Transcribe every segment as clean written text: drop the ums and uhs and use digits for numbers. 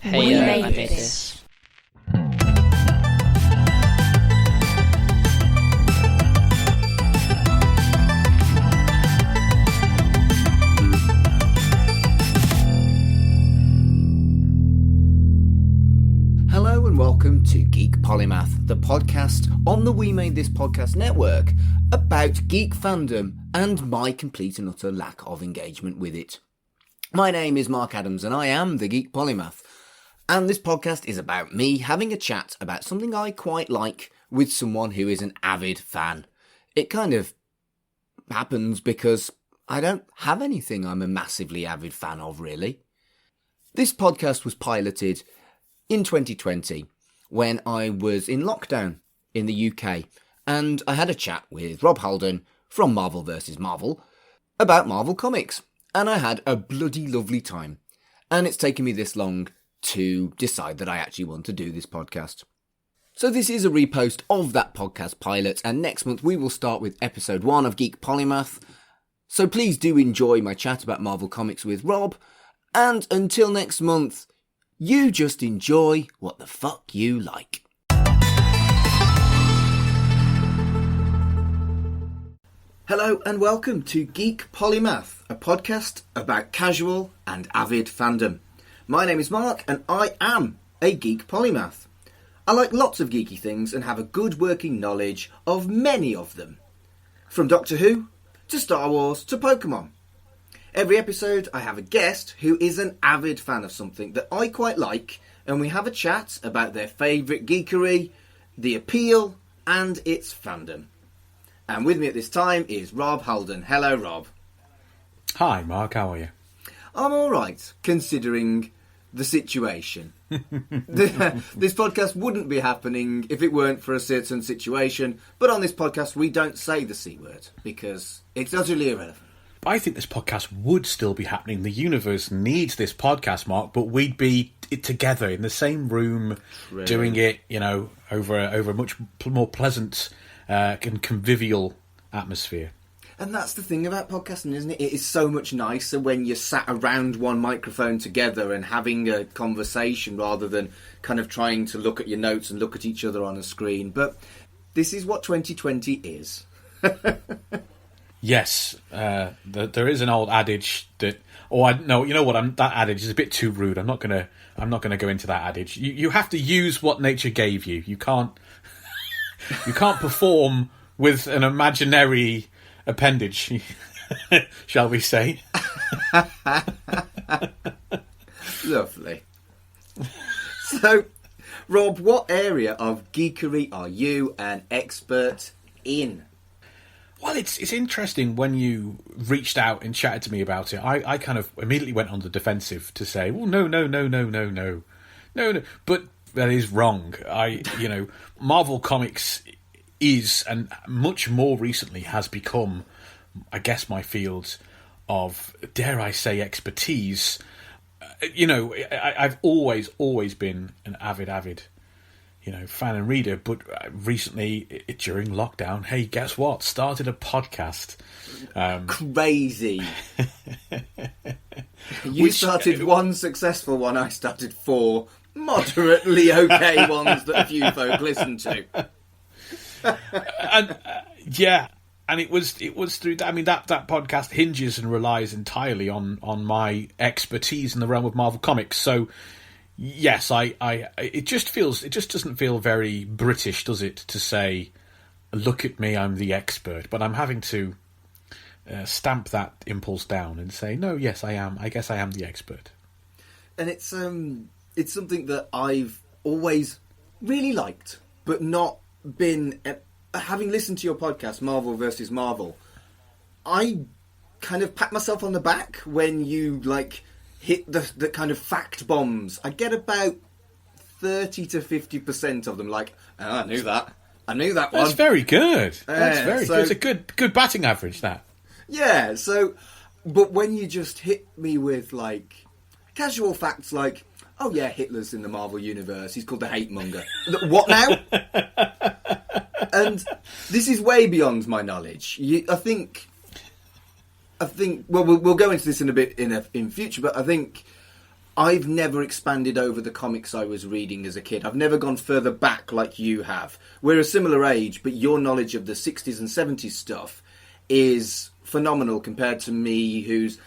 Hey, I made this. Hello and welcome to Geek Polymath, the podcast on the We Made This Podcast network about geek fandom and my complete and utter lack of engagement with it. My name is Mark Adams and I am the Geek Polymath, and this podcast is about me having a chat about something I quite like with someone who is an avid fan. It kind of happens because I don't have anything I'm a massively avid fan of, really. This podcast was piloted in 2020, when I was in lockdown in the UK, and I had a chat with Rob Halden from Marvel vs. Marvel about Marvel Comics, and I had a bloody lovely time. And it's taken me this long to decide that I actually want to do this podcast. So this is a repost of that podcast pilot, and next month we will start with episode 1 of Geek Polymath. So please do enjoy my chat about Marvel Comics with Rob, and until next month, you just enjoy what the fuck you like. Hello and welcome to Geek Polymath, a podcast about casual and avid fandom. My name is Mark and I am a Geek Polymath. I like lots of geeky things and have a good working knowledge of many of them. From Doctor Who, to Star Wars, to Pokemon. Every episode I have a guest who is an avid fan of something that I quite like, and we have a chat about their favourite geekery, the appeal and its fandom. And with me at this time is Rob Halden. Hello, Rob. Hi, Mark. How are you? I'm alright, considering the situation. This podcast wouldn't be happening if it weren't for a certain situation, but on this podcast we don't say the C word, because it's utterly irrelevant. I think this podcast would still be happening. The universe needs this podcast, Mark, but we'd be together in the same room, doing it, over a much more pleasant and convivial atmosphere. And that's the thing about podcasting, isn't it? It is so much nicer when you're sat around one microphone together and having a conversation rather than kind of trying to look at your notes and look at each other on a screen. But this is what 2020 is. Yes, there is an old adage that, that adage is a bit too rude. I'm not gonna go into that adage. You have to use what nature gave you. You can't perform with an imaginary appendage, shall we say? Lovely. So, Rob, what area of geekery are you an expert in? Well, it's interesting when you reached out and chatted to me about it. I kind of immediately went on the defensive to say, well, no. But that is wrong. Marvel Comics is, and much more recently has become, I guess, my field of, dare I say, expertise. I've always been an avid fan and reader, but recently, during lockdown, hey, guess what? Started a podcast. Crazy. You started one successful one, I started 4 moderately okay ones that a few folk listen to. And it was through that. I mean, that podcast hinges and relies entirely on my expertise in the realm of Marvel Comics. So, yes, it just doesn't feel very British, does it, to say, look at me, I'm the expert. But I'm having to stamp that impulse down and say, no, yes, I am. I guess I am the expert. And it's something that I've always really liked, but not been. Having listened to your podcast, Marvel vs. Marvel, I kind of pat myself on the back when you hit the kind of fact bombs. I get about 30 to 50% of them. I knew that one. That's very good. That's very good. It's a good batting average, that. Yeah. So, but when you just hit me with casual facts like, oh yeah, Hitler's in the Marvel universe. He's called the hate monger. What now? And this is way beyond my knowledge. I think. Well, we'll go into this in a bit in future, but I think I've never expanded over the comics I was reading as a kid. I've never gone further back like you have. We're a similar age, but your knowledge of the 60s and 70s stuff is phenomenal compared to me, who's...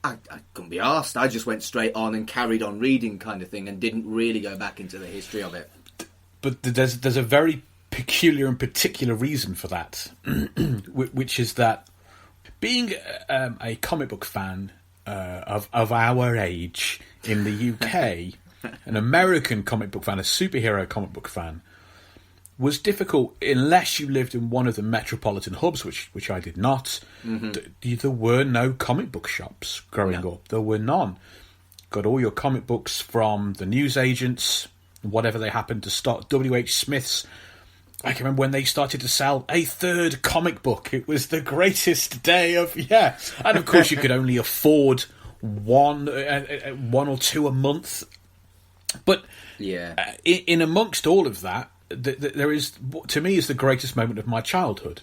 I couldn't be asked. I just went straight on and carried on reading kind of thing and didn't really go back into the history of it. But there's a very peculiar and particular reason for that, which is that being a comic book fan of our age in the UK, an American comic book fan, a superhero comic book fan, was difficult unless you lived in one of the metropolitan hubs, which I did not. There were no comic book shops growing up. There were none. Got all your comic books from the newsagents, whatever they happened to start. W.H. Smith's. I can remember when they started to sell a third comic book. It was the greatest day of... Yeah. And of course you could only afford one or two a month. But in amongst all of that, there is, to me, is the greatest moment of my childhood.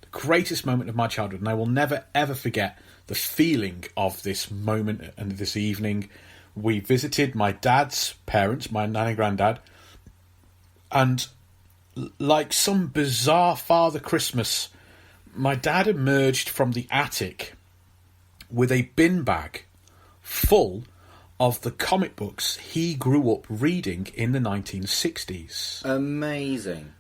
The greatest moment of my childhood. And I will never, ever forget the feeling of this moment and this evening. We visited my dad's parents, my nan and granddad, and like some bizarre Father Christmas, my dad emerged from the attic with a bin bag full of the comic books he grew up reading in the 1960s. Amazing.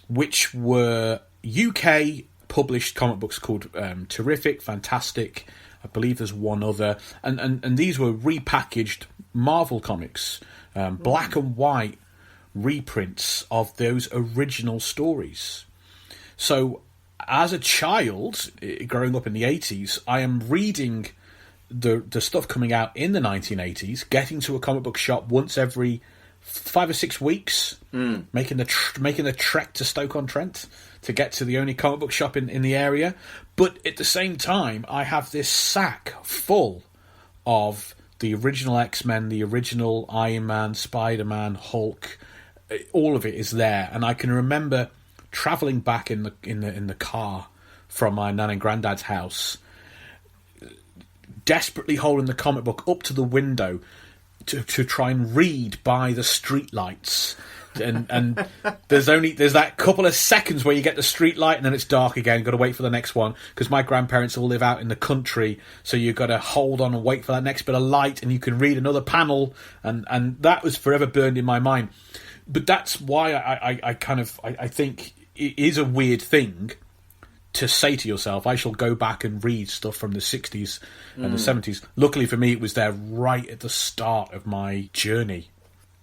Which were UK published comic books called Terrific, Fantastic, I believe there's one other, and these were repackaged Marvel comics, black and white reprints of those original stories. So as a child, growing up in the 80s, I am reading the stuff coming out in the 1980s, getting to a comic book shop once every 5 or 6 weeks, making the trek to Stoke-on-Trent to get to the only comic book shop in the area. But at the same time, I have this sack full of the original X-Men, the original Iron Man, Spider-Man, Hulk. All of it is there, and I can remember travelling back in the car from my nan and granddad's house, desperately holding the comic book up to the window to try and read by the street lights. And there's that couple of seconds where you get the street light and then it's dark again. Got to wait for the next one because my grandparents all live out in the country, so you've got to hold on and wait for that next bit of light, and you can read another panel, and that was forever burned in my mind. But that's why I think it is a weird thing to say to yourself, I shall go back and read stuff from the 60s and the 70s. Luckily for me, it was there right at the start of my journey.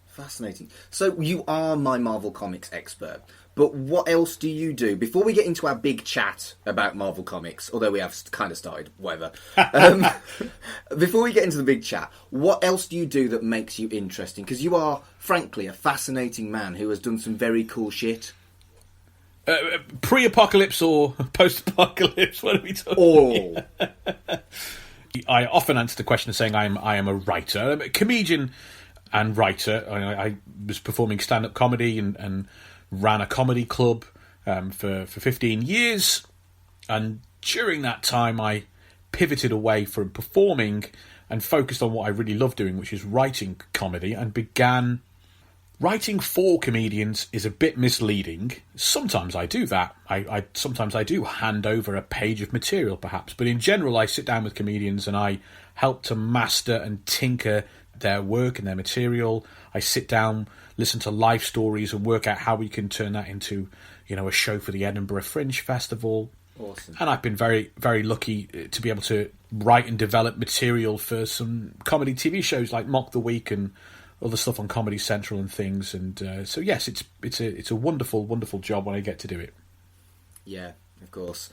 Fascinating. So you are my Marvel Comics expert, but what else do you do? Before we get into our big chat about Marvel Comics, although we have kind of started, whatever. Before we get into the big chat, what else do you do that makes you interesting? Because you are, frankly, a fascinating man who has done some very cool shit. Pre-apocalypse or post-apocalypse? What are we talking? All. I often answer the question saying I am a writer. I'm a comedian and writer. I was performing stand-up comedy and ran a comedy club for 15 years. And during that time, I pivoted away from performing and focused on what I really love doing, which is writing comedy, and began... Writing for comedians is a bit misleading. Sometimes I do that. Sometimes I do hand over a page of material, perhaps. But in general, I sit down with comedians and I help to master and tinker their work and their material. I sit down, listen to life stories and work out how we can turn that into, a show for the Edinburgh Fringe Festival. Awesome. And I've been very, very lucky to be able to write and develop material for some comedy TV shows like Mock the Week and other stuff on Comedy Central and things, and so yes, it's a wonderful, wonderful job when I get to do it. Yeah, of course.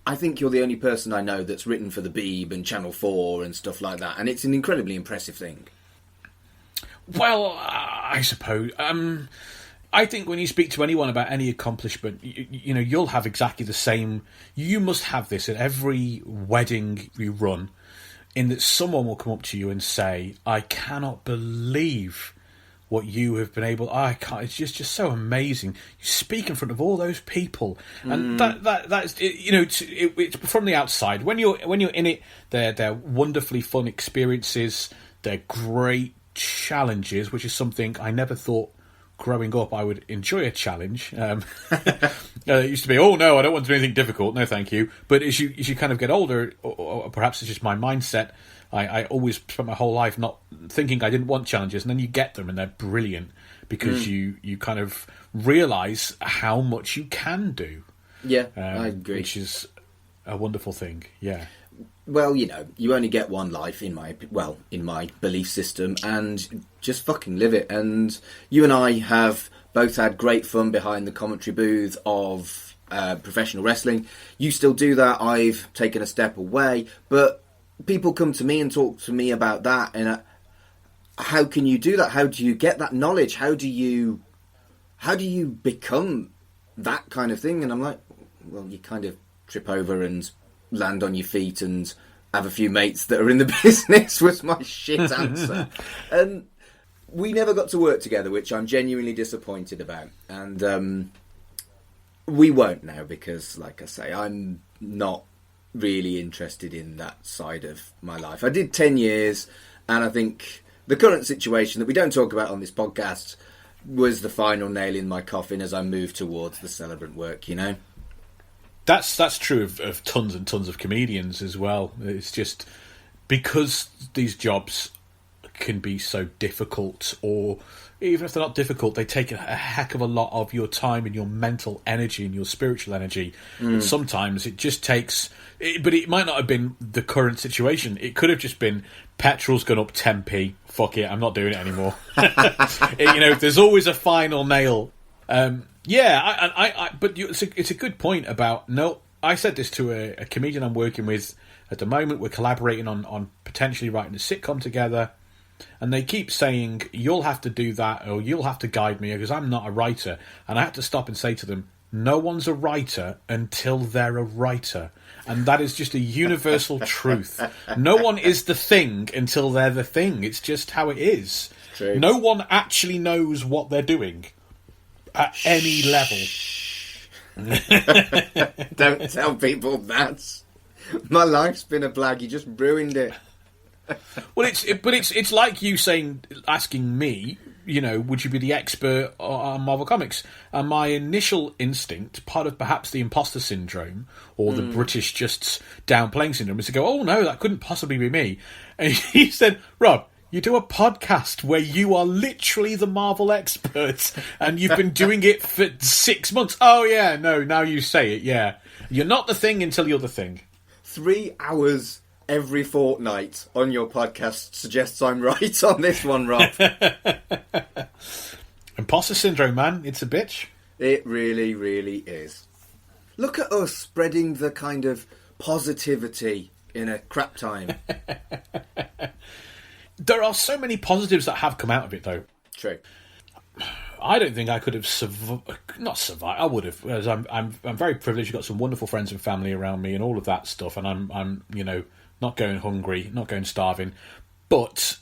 I think you're the only person I know that's written for the Beeb and Channel 4 and stuff like that, and it's an incredibly impressive thing. Well, I suppose. I think when you speak to anyone about any accomplishment, you'll have exactly the same. You must have this at every wedding you run. In that someone will come up to you and say, I cannot believe what you have been able... I can't. It's just so amazing. You speak in front of all those people. And that's... It's from the outside. When you're in it, they're wonderfully fun experiences. They're great challenges, which is something I never thought growing up I would enjoy a challenge. It used to be, oh no, I don't want to do anything difficult, no thank you. But as you kind of get older, or perhaps it's just my mindset, I always spent my whole life not thinking I didn't want challenges, and then you get them and they're brilliant because you kind of realise how much you can do. Yeah, I agree. Which is a wonderful thing, yeah. Well, you know, you only get one life in my belief system, and just fucking live it. And you and I have both had great fun behind the commentary booth of professional wrestling. You still do that. I've taken a step away, but people come to me and talk to me about that. And how can you do that? How do you get that knowledge? How do you become that kind of thing? And I'm like, well, you kind of trip over and land on your feet and have a few mates that are in the business, was my shit answer. And we never got to work together, which I'm genuinely disappointed about. And we won't now because, like I say, I'm not really interested in that side of my life. I did 10 years, and I think the current situation that we don't talk about on this podcast was the final nail in my coffin as I moved towards the celebrant work, you know? That's true of tons and tons of comedians as well. It's just because these jobs can be so difficult, or even if they're not difficult, they take a heck of a lot of your time and your mental energy and your spiritual energy. And sometimes it just takes... But it might not have been the current situation. It could have just been petrol's gone up 10p. Fuck it, I'm not doing it anymore. There's always a final nail. But it's a good point about... No, I said this to a comedian I'm working with at the moment. We're collaborating on potentially writing a sitcom together. And they keep saying, you'll have to do that, or you'll have to guide me, because I'm not a writer. And I had to stop and say to them, no one's a writer until they're a writer. And that is just a universal truth. No one is the thing until they're the thing. It's just how it is. True. No one actually knows what they're doing at any level. Don't tell people that. My life's been a blag. You just ruined it. Well, it's like you asking me, would you be the expert on Marvel Comics? And my initial instinct, part of perhaps the imposter syndrome or the British just downplaying syndrome, is to go, oh no, that couldn't possibly be me. And he said, Rob, you do a podcast where you are literally the Marvel expert, and you've been doing it for 6 months. Oh yeah, no, now you say it, yeah. You're not the thing until you're the thing. 3 hours every fortnight on your podcast suggests I'm right on this one, Rob. Imposter syndrome, man. It's a bitch. It really, really is. Look at us spreading the kind of positivity in a crap time. There are so many positives that have come out of it, though. True. I don't think I could have not survived. I would have, because I'm very privileged. I've got some wonderful friends and family around me, and all of that stuff. And I'm not going hungry, not going starving. But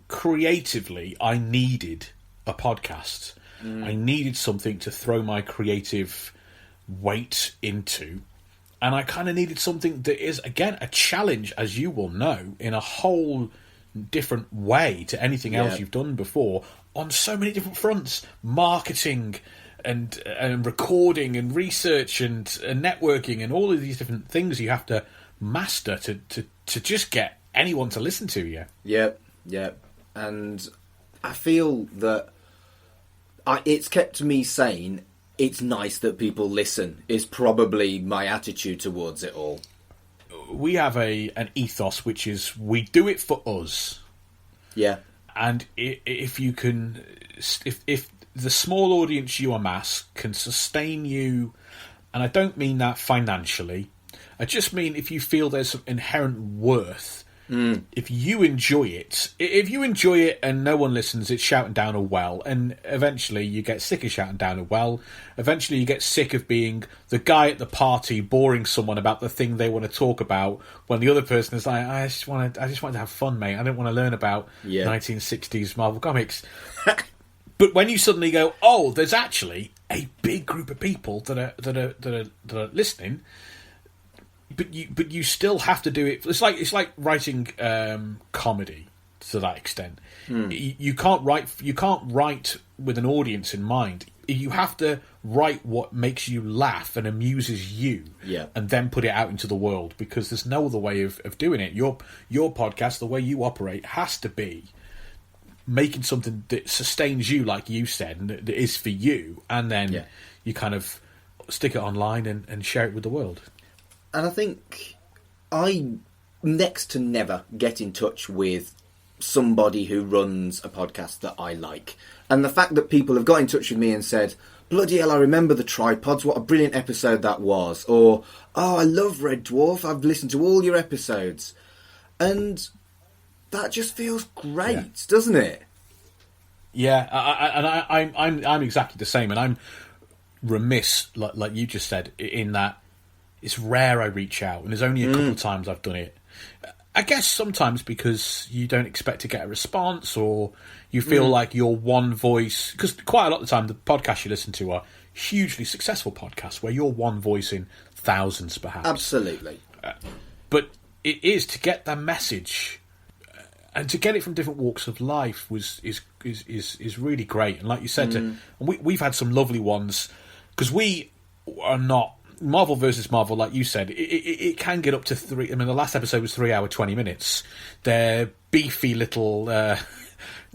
creatively, I needed a podcast. I needed something to throw my creative weight into. And I kind of needed something that is, again, a challenge, as you will know, in a whole different way to anything else you've done before, on so many different fronts. Marketing and recording and research and networking and all of these different things you have to master to just get anyone to listen to you. Yep. And I feel that it's kept me sane. It's nice that people listen, is probably my attitude towards it all. We have an ethos, which is we do it for us. Yeah. And if you can... If the small audience you amass can sustain you, and I don't mean that financially, I just mean if you feel there's some inherent worth, if you enjoy it and no one listens, it's shouting down a well, and eventually you get sick of shouting down a well. Eventually you get sick of being the guy at the party boring someone about the thing they want to talk about, when the other person is like, I just want to have fun, mate. I don't want to learn about 1960s Marvel Comics. But when you suddenly go, oh, there's actually a big group of people that are listening. But you still have to do it. It's like writing comedy. to that extent. You can't write with an audience in mind. You have to write what makes you laugh and amuses you, and then put it out into the world, because there's no other way of doing it. Your podcast, the way you operate, has to be making something that sustains you, like you said, and that is for you, and then you kind of stick it online and share it with the world. And I think I next to never get in touch with somebody who runs a podcast that I like. And the fact that people have got in touch with me and said, bloody hell, I remember the tripods, what a brilliant episode that was. Or, oh, I love Red Dwarf, I've listened to all your episodes. And that just feels great, doesn't it? Yeah, I'm exactly the same, and I'm remiss, like you just said, in that it's rare I reach out, and there's only a couple of times I've done it. I guess sometimes because you don't expect to get a response, or you feel like your one voice, because quite a lot of the time the podcasts you listen to are hugely successful podcasts where you're one voice in thousands, perhaps. Absolutely. But it is to get that message, and to get it from different walks of life is really great. And like you said, and we've had some lovely ones, because we are not Marvel versus Marvel, like you said. It can get up to 3. I mean, the last episode was 3 hour 20 minutes. They're beefy little.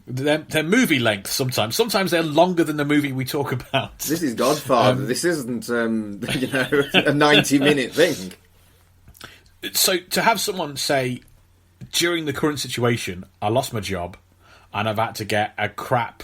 They're movie length sometimes. Sometimes they're longer than the movie we talk about. This is Godfather. This isn't a 90-minute thing. So to have someone say, during the current situation, I lost my job, and I've had to get a crap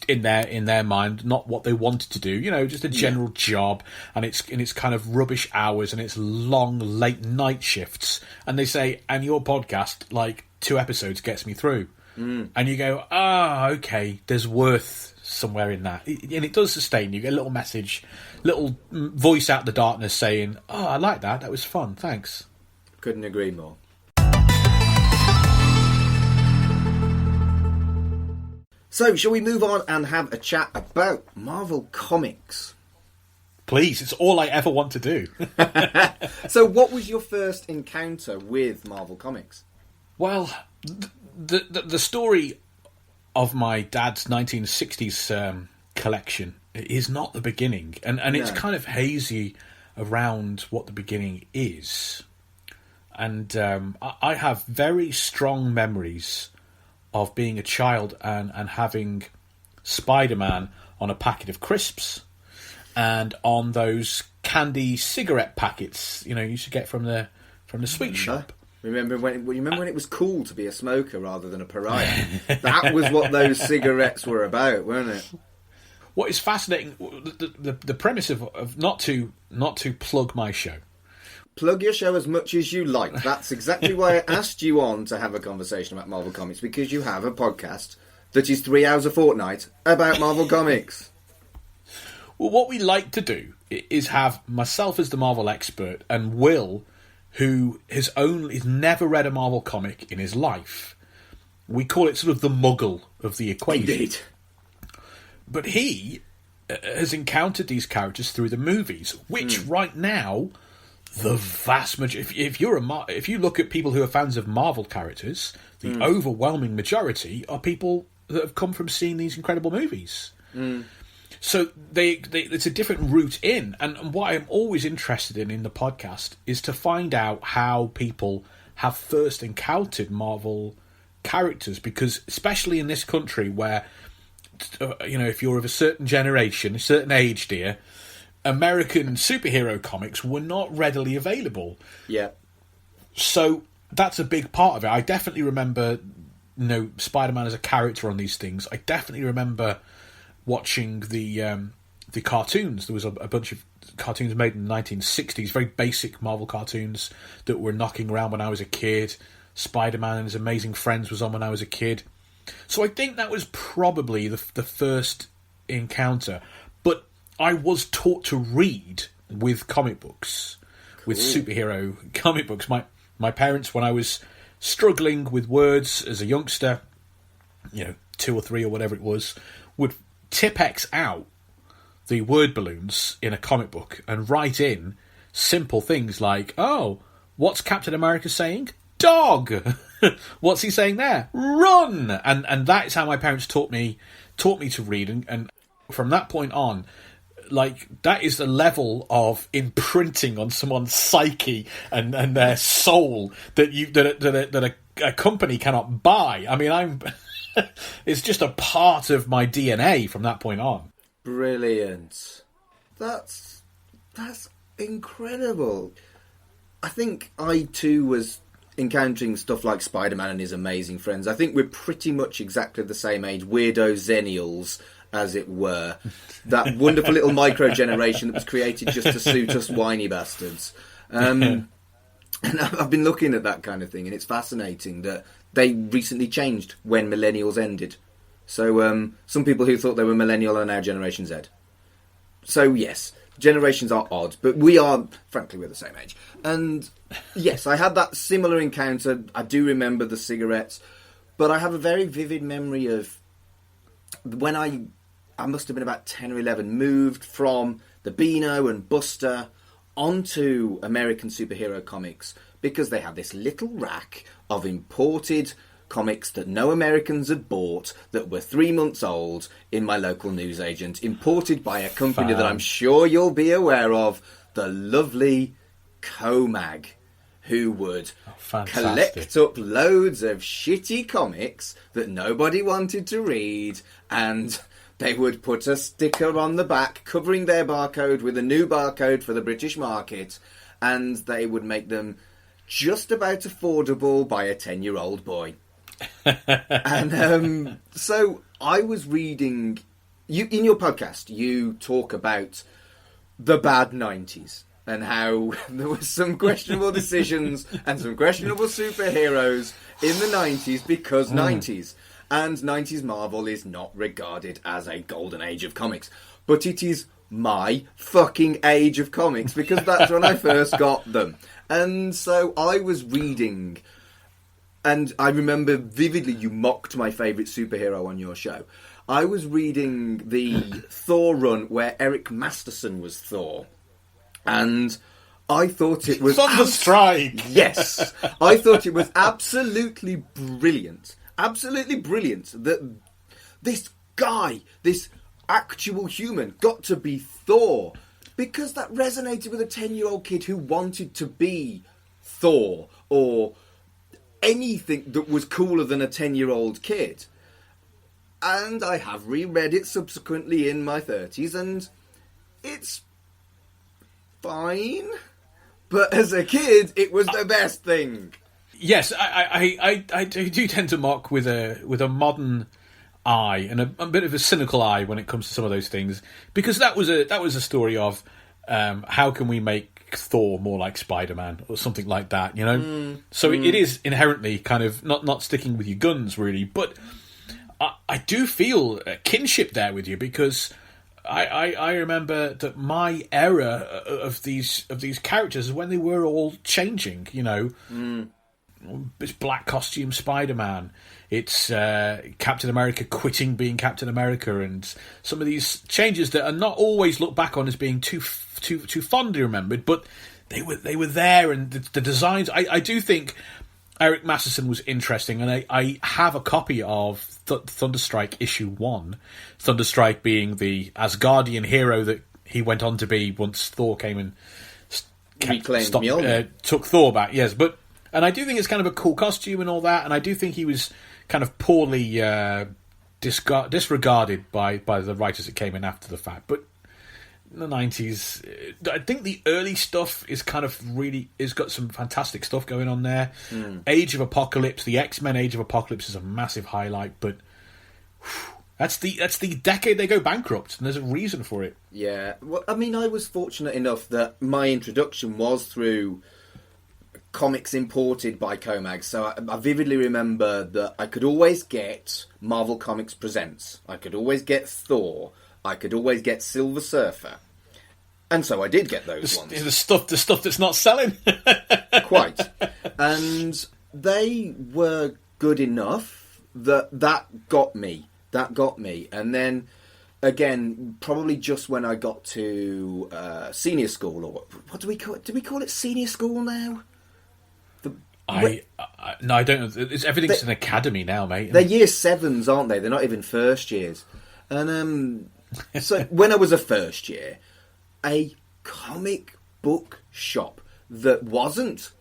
in their mind, not what they wanted to do, just a general job, and it's kind of rubbish hours, and it's long late night shifts, and they say, and your podcast, like 2 episodes gets me through, and you go, okay, there's worth somewhere in that, and it does sustain you. Get a little message, little voice out the darkness saying, I like that was fun, thanks. Couldn't agree more. So, shall we move on and have a chat about Marvel Comics? Please, it's all I ever want to do. So, what was your first encounter with Marvel Comics? Well, the story of my dad's 1960s collection is not the beginning. And it's kind of hazy around what the beginning is. And I have very strong memories of being a child and having Spider-Man on a packet of crisps, and on those candy cigarette packets, you used to get from the sweet shop. Remember when it was cool to be a smoker rather than a pariah? That was what those cigarettes were about, weren't it? What is fascinating, the premise of not to plug my show. Plug your show as much as you like. That's exactly why I asked you on to have a conversation about Marvel Comics, because you have a podcast that is 3 hours a fortnight about Marvel Comics. Well, what we like to do is have myself as the Marvel expert, and Will, who has never read a Marvel comic in his life. We call it sort of the muggle of the equation. Indeed. But he has encountered these characters through the movies, which right now, the vast majority, if you look at people who are fans of Marvel characters, the overwhelming majority are people that have come from seeing these incredible movies. So it's a different route in. And what I'm always interested in the podcast is to find out how people have first encountered Marvel characters, because especially in this country where, if you're of a certain generation, a certain age, dear, American superhero comics were not readily available. Yeah. So that's a big part of it. I definitely remember, Spider-Man as a character on these things. I definitely remember watching the cartoons. There was a bunch of cartoons made in the 1960s, very basic Marvel cartoons that were knocking around when I was a kid. Spider-Man and His Amazing Friends was on when I was a kid. So I think that was probably the first encounter. But I was taught to read with comic books, with superhero comic books. My parents, when I was struggling with words as a youngster, 2 or 3 or whatever it was, would Tipp-Ex out the word balloons in a comic book and write in simple things like, what's Captain America saying? Dog! What's he saying there? Run! And that is how my parents taught me to read, and from that point on, like, that is the level of imprinting on someone's psyche and their soul that a company cannot buy. I mean, it's just a part of my DNA from that point on. Brilliant. That's incredible. I think I too was encountering stuff like Spider-Man and his amazing friends. I think we're pretty much exactly the same age, weirdo zennials, as it were. That wonderful little micro-generation that was created just to suit us whiny bastards. And I've been looking at that kind of thing, and it's fascinating that they recently changed when millennials ended. So some people who thought they were millennial are now Generation Z. So yes, generations are odd, but frankly, we're the same age. And yes, I had that similar encounter. I do remember the cigarettes, but I have a very vivid memory of when I must have been about 10 or 11, moved from the Beano and Buster onto American superhero comics because they had this little rack of imported comics that no Americans had bought that were 3 months old in my local newsagent, imported by a company that I'm sure you'll be aware of, the lovely Comag, who would collect up loads of shitty comics that nobody wanted to read, and they would put a sticker on the back covering their barcode with a new barcode for the British market, and they would make them just about affordable by a 10-year-old boy. And so I was reading... in your podcast, you talk about the bad 90s and how there were some questionable decisions and some questionable superheroes in the 90s because 90s. And 90s Marvel is not regarded as a golden age of comics. But it is my fucking age of comics because that's when I first got them. And so I was reading, and I remember vividly you mocked my favourite superhero on your show. I was reading the Thor run where Eric Masterson was Thor. And I thought it was... Thunderstrike! Yes! I thought it was absolutely brilliant. Absolutely brilliant that this guy, this actual human, got to be Thor. Because that resonated with a 10-year-old kid who wanted to be Thor or anything that was cooler than a 10-year-old kid. And I have reread it subsequently in my 30s, and it's fine. But as a kid, it was the best thing. Yes, I do tend to mock with a modern eye and a bit of a cynical eye when it comes to some of those things, because that was a story of how can we make Thor more like Spider-Man or something like that, you know? So it is inherently kind of not sticking with your guns, really, but I do feel a kinship there with you, because I remember that my era of these characters is when they were all changing, you know. It's black costume Spider-Man. It's Captain America quitting being Captain America, and some of these changes that are not always looked back on as being too fondly remembered, but they were there, and the designs. I do think Eric Masterson was interesting, and I have a copy of Thunderstrike issue 1. Thunderstrike being the Asgardian hero that he went on to be once Thor came and took Thor back. Yes, and I do think it's kind of a cool costume and all that, and I do think he was kind of poorly disregarded by the writers that came in after the fact. But in the 90s, I think the early stuff is kind of really is got some fantastic stuff going on there. Age of Apocalypse, the X-Men Age of Apocalypse is a massive highlight, but that's the decade they go bankrupt, and there's a reason for it. Yeah, well, I mean, I was fortunate enough that my introduction was through comics imported by Comag, so I vividly remember that I could always get Marvel Comics Presents, I could always get Thor, I could always get Silver Surfer, and so I did get those ones. The stuff that's not selling. Quite. And they were good enough that got me. And then, again, probably just when I got to senior school, or what do we call it? Do we call it senior school now? No, I don't know. Everything's an academy now, mate. They're year 7s, aren't they? They're not even first years. And so when I was a first year, a comic book shop that wasn't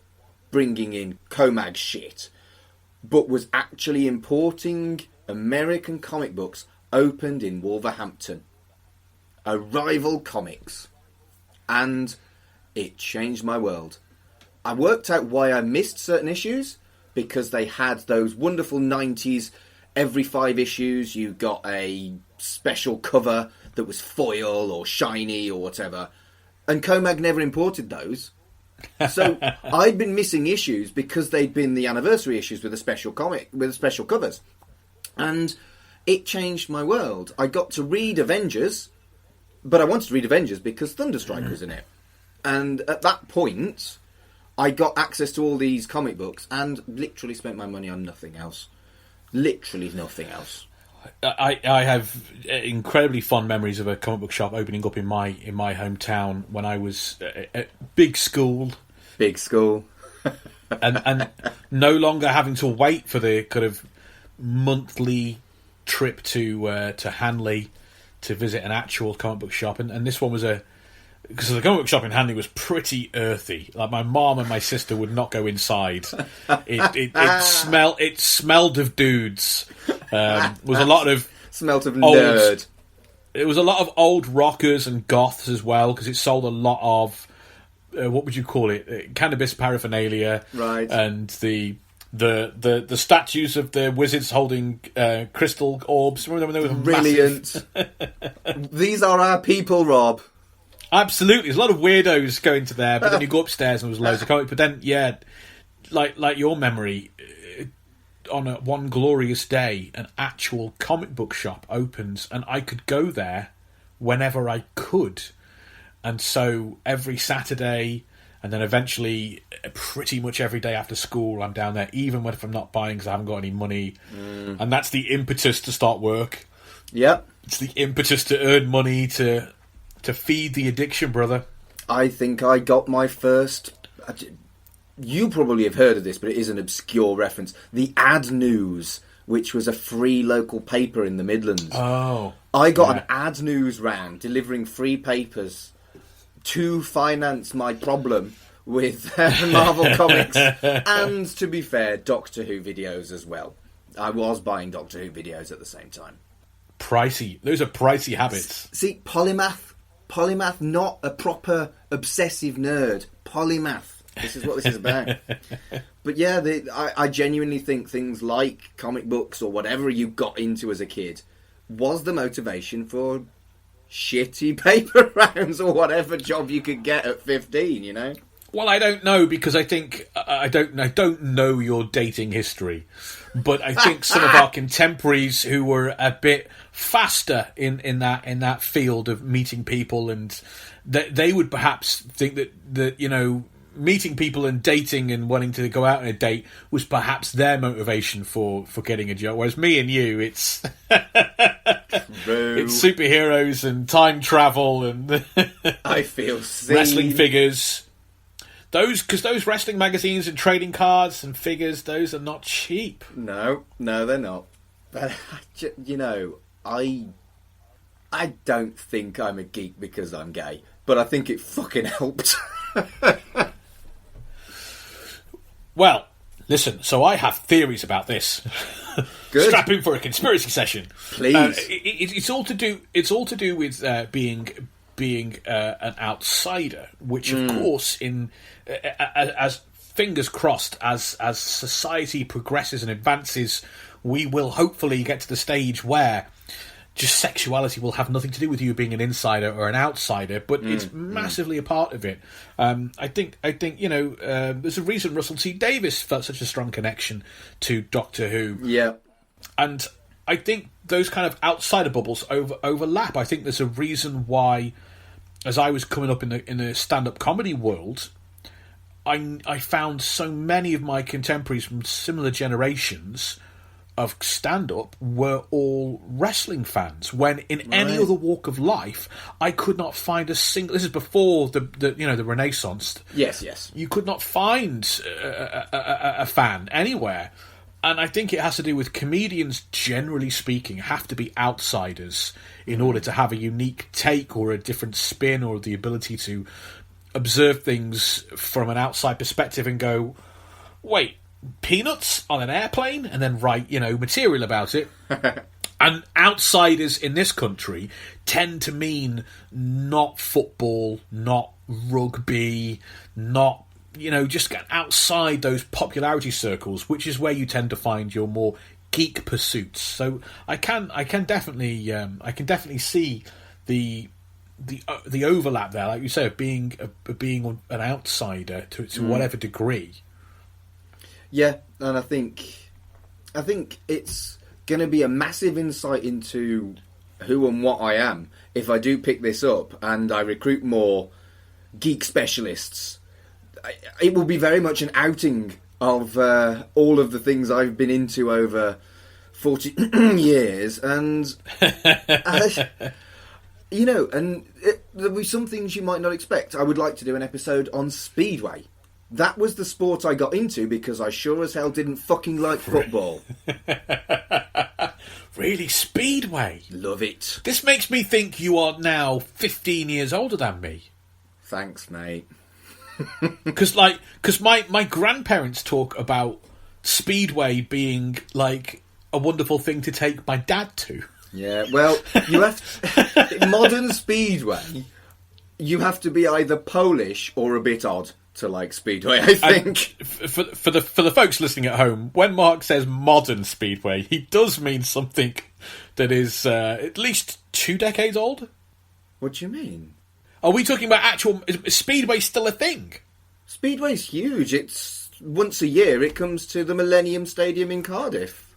bringing in Comag shit, but was actually importing American comic books, opened in Wolverhampton. Arrival Comics. And it changed my world. I worked out why I missed certain issues, because they had those wonderful 90s, every 5 issues you got a special cover that was foil or shiny or whatever. And Comag never imported those. So I'd been missing issues because they'd been the anniversary issues with a special comic, with special covers. And it changed my world. I got to read Avengers, but I wanted to read Avengers because Thunderstrike was in it. And at that point, I got access to all these comic books and literally spent my money on nothing else. Literally nothing else. I have incredibly fond memories of a comic book shop opening up in my hometown when I was at big school. Big school. and no longer having to wait for the kind of monthly trip to Hanley to visit an actual comic book shop. And this one was because the comic book shop in Hanley was pretty earthy. Like, my mom and my sister would not go inside. It smelled of dudes. Was a lot of smelt of nerd. It was a lot of old rockers and goths as well, because it sold a lot of what would you call it? Cannabis paraphernalia, right? And the statues of the wizards holding crystal orbs. Remember when they were brilliant? These are our people, Rob. Absolutely, there's a lot of weirdos going to there, but then you go upstairs and there was loads of comics. But then, yeah, like your memory, on one glorious day, an actual comic book shop opens, and I could go there whenever I could. And so every Saturday, and then eventually pretty much every day after school, I'm down there, even if I'm not buying because I haven't got any money. And that's the impetus to start work. Yep. It's the impetus to earn money, to feed the addiction, brother. I think I got my first... You probably have heard of this, but it is an obscure reference. The Ad News, which was a free local paper in the Midlands. Oh. I got an Ad News round delivering free papers to finance my problem with Marvel Comics. And, to be fair, Doctor Who videos as well. I was buying Doctor Who videos at the same time. Pricey. Those are pricey habits. See, Polymath, not a proper obsessive nerd. Polymath. This is what this is about. But yeah, I genuinely think things like comic books or whatever you got into as a kid was the motivation for shitty paper rounds or whatever job you could get at 15, you know? Well, I don't know, because I think I don't know your dating history, but I think some of our contemporaries who were a bit faster in that field of meeting people, and they would perhaps think that you know, meeting people and dating and wanting to go out on a date was perhaps their motivation for getting a job. Whereas me and you, it's it's superheroes and time travel and I feel seen. Wrestling figures. Because those wrestling magazines and trading cards and figures, those are not cheap. No, they're not. But, you know, I don't think I'm a geek because I'm gay, but I think it fucking helped. Well, listen, so I have theories about this. Good. Strap in for a conspiracy session. Please. It's all to do with being an outsider, which of course, as fingers crossed, as society progresses and advances, we will hopefully get to the stage where just sexuality will have nothing to do with you being an insider or an outsider, but it's massively a part of it. I think you know, there's a reason Russell T Davies felt such a strong connection to Doctor Who. Yeah, and I think those kind of outsider bubbles overlap. I think there's a reason why, as I was coming up in the stand-up comedy world, I found so many of my contemporaries from similar generations of stand-up were all wrestling fans, when in any other walk of life I could not find a single... This is before the Renaissance. Yes. You could not find a fan anywhere. And I think it has to do with comedians, generally speaking, have to be outsiders in order to have a unique take or a different spin or the ability to observe things from an outside perspective and go, wait, peanuts on an airplane, and then write, material about it. And outsiders in this country tend to mean not football, not rugby, not, just get outside those popularity circles, which is where you tend to find your more geek pursuits. So I can definitely see the overlap there, like you say, of being an outsider to whatever degree. Yeah, and I think it's going to be a massive insight into who and what I am if I do pick this up and I recruit more geek specialists. It will be very much an outing of all of the things I've been into over 40 years, and there'll be some things you might not expect. I would like to do an episode on Speedway. That was the sport I got into because I sure as hell didn't fucking like football. Really? Speedway? Love it. This makes me think you are now 15 years older than me. Thanks, mate. Because my grandparents talk about Speedway being like a wonderful thing to take my dad to. Yeah, well, you have modern Speedway. You have to be either Polish or a bit odd to like Speedway, I think. And for the folks listening at home, when Mark says modern Speedway, he does mean something that is at least 2 decades old. What do you mean? Are we talking about actual... Is Speedway still a thing? Speedway's huge. It's once a year. It comes to the Millennium Stadium in Cardiff.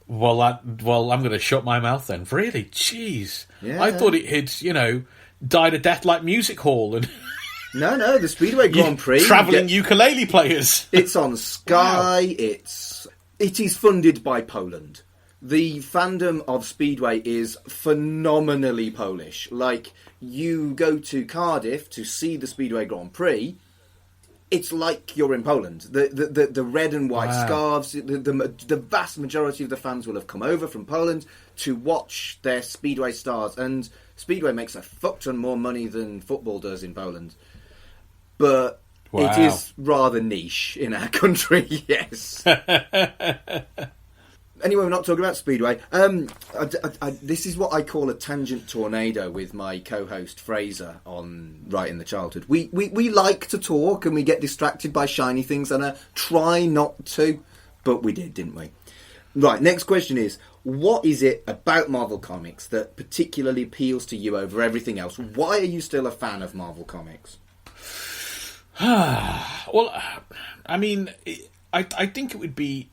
Well, I'm going to shut my mouth then. Really? Jeez. Yeah. I thought it had, died a death like music hall and... No, the Speedway Grand Prix. Travelling ukulele players. It's on Sky. Wow. It is funded by Poland. The fandom of Speedway is phenomenally Polish. Like, you go to Cardiff to see the Speedway Grand Prix, it's like you're in Poland. The red and white scarves, the vast majority of the fans will have come over from Poland to watch their Speedway stars. And Speedway makes a fuck ton more money than football does in Poland. But it is rather niche in our country, yes. Anyway, we're not talking about Speedway. This is what I call a tangent tornado with my co-host Fraser on Right in the Childhood. We like to talk and we get distracted by shiny things, and I try not to, but we did, didn't we? Right, next question is, what is it about Marvel Comics that particularly appeals to you over everything else? Why are you still a fan of Marvel Comics? Well, I mean... I think it would be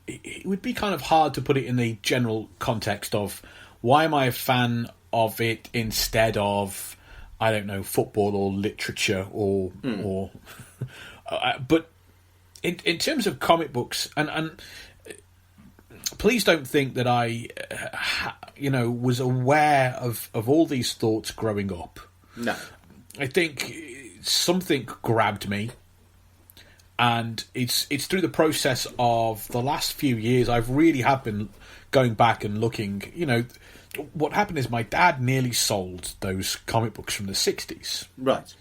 kind of hard to put it in the general context of why am I a fan of it instead of, I don't know, football or literature or but in terms of comic books, and please don't think that I was aware of all these thoughts growing up. No, I think something grabbed me. And it's through the process of the last few years I've really have been going back and looking. What happened is my dad nearly sold those comic books from the 60s. Right.